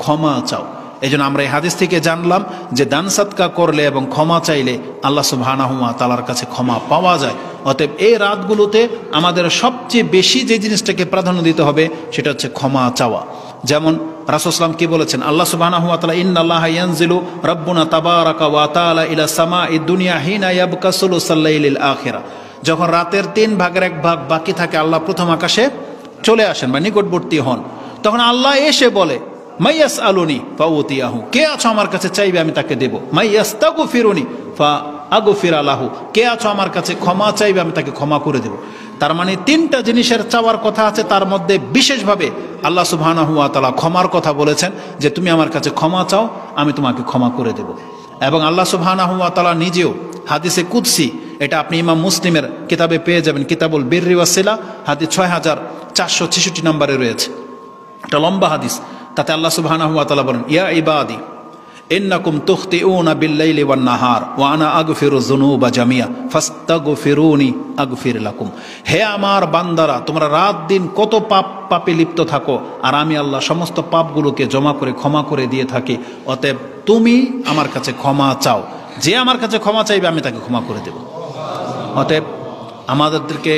ক্ষমা চাও। এই জন্য আমরা এই হাদিস থেকে জানলাম যে দান সাদকা করলে এবং ক্ষমা চাইলে আল্লাহ সুবহানাহু ওয়া তাআলার কাছে ক্ষমা পাওয়া যায়। অতএব এই রাতগুলোতে আমাদের সবচেয়ে বেশি যে জিনিসটাকে প্রাধান্য দিতে হবে সেটা হচ্ছে ক্ষমা চাওয়া। যেমন রাসূল সাল্লাল্লাহু আলাইহি ওয়াসাল্লাম কি বলেছেন? আল্লাহ সুবহানাহু ওয়া তাআলা ইন্নাল্লাহা ইয়ানজিলু রাব্বুনা তাবারাকা ওয়া তাআলা ইলা সামাঈদ দুনিয়া হিনা ইয়াবকা সুলুসাল লাইলিল আখিরা। যখন রাতের 3 ভাগের 1 ভাগ বাকি থাকে, আল্লাহ প্রথম আকাশে চলে আসেন বা নিকটবর্তী হন। তখন আল্লাহ এসে বলে মাইয়াস আলুনি ফাউতিয়াহু, কে আছো আমার কাছে চাইবে আমি তাকে দেব। মাইয়াস্তাগফিরুনি ফা আগফির আলাহু, কে আছো আমার কাছে ক্ষমা চাইবে আমি তাকে ক্ষমা করে দেব। তার মানে 3টা জিনিসের চাওয়ার কথা আছে, তার মধ্যে বিশেষভাবে আল্লাহ সুবহানাহু ওয়া তাআলা ক্ষমার কথা বলেছেন যে তুমি আমার কাছে ক্ষমা চাও আমি তোমাকে ক্ষমা করে দেব। এবং আল্লাহ সুবহানাহু ওয়া তাআলা নিজেও হাদিসে কুদসি, এটা আপনি ইমাম মুসলিমের কিতাবে পেয়ে যাবেন, কিতাবুল বিররি ওয়াস সিলা, হাদিস 6466 নম্বরে রয়েছে। এটা লম্বা হাদিস। তাতে আল্লাহ সুবহানাহু ওয়া তাআলা বলেন, ইয়া ইবাদি ইন্নাকুম তুখতিউনা বিল-লাইলি ওয়ান-নাহার ওয়া আনা আগফিরুয যুনুবা জামিয়া ফাস্তাগফিরুনি আগফির লাকুম। হে আমার বান্দারা, তোমরা রাত দিন কত পাপে লিপ্ত থাকো, আর আমি আল্লাহ সমস্ত পাপগুলোকে জমা করে ক্ষমা করে দিয়ে থাকি। অতএব তুমি আমার কাছে ক্ষমা চাও, যে আমার কাছে ক্ষমা চাইবে আমি তাকে ক্ষমা করে দেব। অতএব আমাদেরকে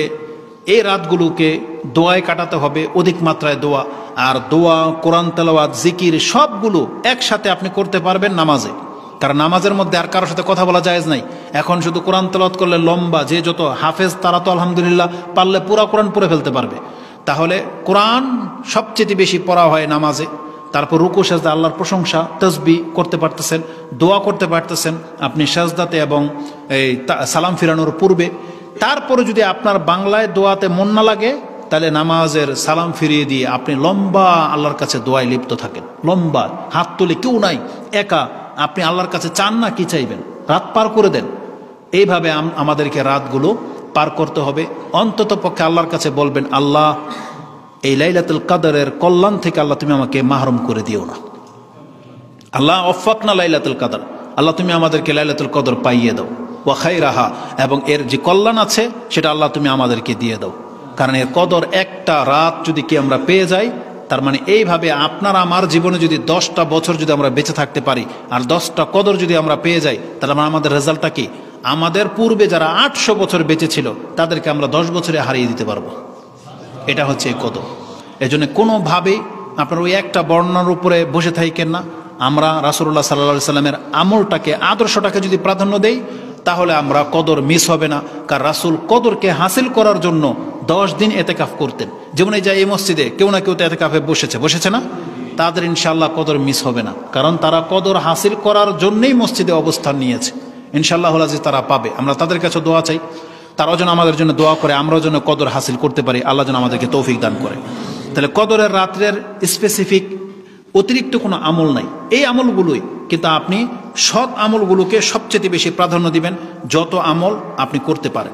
এই রাতগুলোকে দোয়ায় কাটাতে হবে, অধিক মাত্রায় দোয়া। আর দোয়া, কোরআন তেলাওয়াত, জিকির সবগুলো একসাথে আপনি করতে পারবেন নামাজে, কারণ নামাজের মধ্যে আর কারোর সাথে কথা বলা জায়েজ নাই। এখন শুধু কোরআন তেলাওয়াত করলে লম্বা, যে যত হাফেজ তারা তো আলহামদুলিল্লাহ পারলে পুরা কোরআন পড়ে ফেলতে পারবে। তাহলে কোরআন সবচেয়ে বেশি পড়া হয় নামাজে। তারপর রুকু সাজদা আল্লাহর প্রশংসা, তসবিহ করতে পারতেছেন, দোয়া করতে পারতেছেন আপনি সাজদাতে এবং এই সালাম ফিরানোর পূর্বে। তারপরে যদি আপনার বাংলায় দোয়াতে মন না লাগে, তাহলে নামাজের সালাম ফিরিয়ে দিয়ে আপনি লম্বা আল্লাহর কাছে দোয়ায় লিপ্ত থাকেন। লম্বা হাত তুলে, কেউ নাই, একা আপনি আল্লাহর কাছে চান না, কি চাইবেন, রাত পার করে দেন। এইভাবে আমাদেরকে রাতগুলো পার করতে হবে। অন্তত পক্ষে আল্লাহর কাছে বলবেন, আল্লাহ এই লাইলাতুল কদরের কল্যাণ থেকে আল্লাহ তুমি আমাকে মাহরুম করে দিও না। আল্লাহ ওয়াফাকনা লাইলাতুল কদর, আল্লাহ তুমি আমাদেরকে লাইলাতুল কদর পাইয়ে দাও। ওয়া খায়রাহা, এবং এর যে কল্যাণ আছে সেটা আল্লাহ তুমি আমাদেরকে দিয়ে দাও। কারণ এর কদর একটা রাত যদি কি আমরা পেয়ে যাই, তার মানে এইভাবে আপনার আমার জীবনে যদি 10টা বছর যদি আমরা বেঁচে থাকতে পারি আর 10টা কদর যদি আমরা পেয়ে যাই, তাহলে আমাদের রেজাল্টটা কি? আমাদের পূর্বে যারা 800 বছর বেঁচে ছিল তাদেরকে আমরা 10 বছরে হারিয়ে দিতে পারবো। এটা হচ্ছে এই কদর। এজন্য কোনোভাবেই আপনার ওই একটা বর্ণনার উপরে বসে থাকেন না। আমরা রাসূলুল্লাহ সাল্লাল্লাহু আলাইহি সাল্লামের আমলটাকে, আদর্শটাকে যদি প্রাধান্য দেই, তাহলে আমরা কদর মিস হবে না। কারণ রাসূল কদরকে হাসিল করার জন্য 10 দিন এতেকাফ করতেন। যেমন এই যে এই মসজিদে কেউ না কেউ তো এতেকাফে বসেছে না, তাদের ইনশাআল্লাহ কদর মিস হবে না, কারণ তারা কদর হাসিল করার জন্যই মসজিদে অবস্থান নিয়েছে। ইনশাআল্লাহ আজিজ তারা পাবে। আমরা তাদের কাছে দোয়া চাই, তারাও যেন আমাদের জন্য দোয়া করে, আমরাও যেন কদর হাসিল করতে পারি। আল্লাহ যেন আমাদেরকে তৌফিক দান করে। তাহলে কদরের রাত্রের স্পেসিফিক অতিরিক্ত কোনো আমল নাই, এই আমলগুলোই। কিন্তু আপনি সৎ আমলগুলোকে সবচেয়ে বেশি প্রাধান্য দিবেন, যত আমল আপনি করতে পারেন।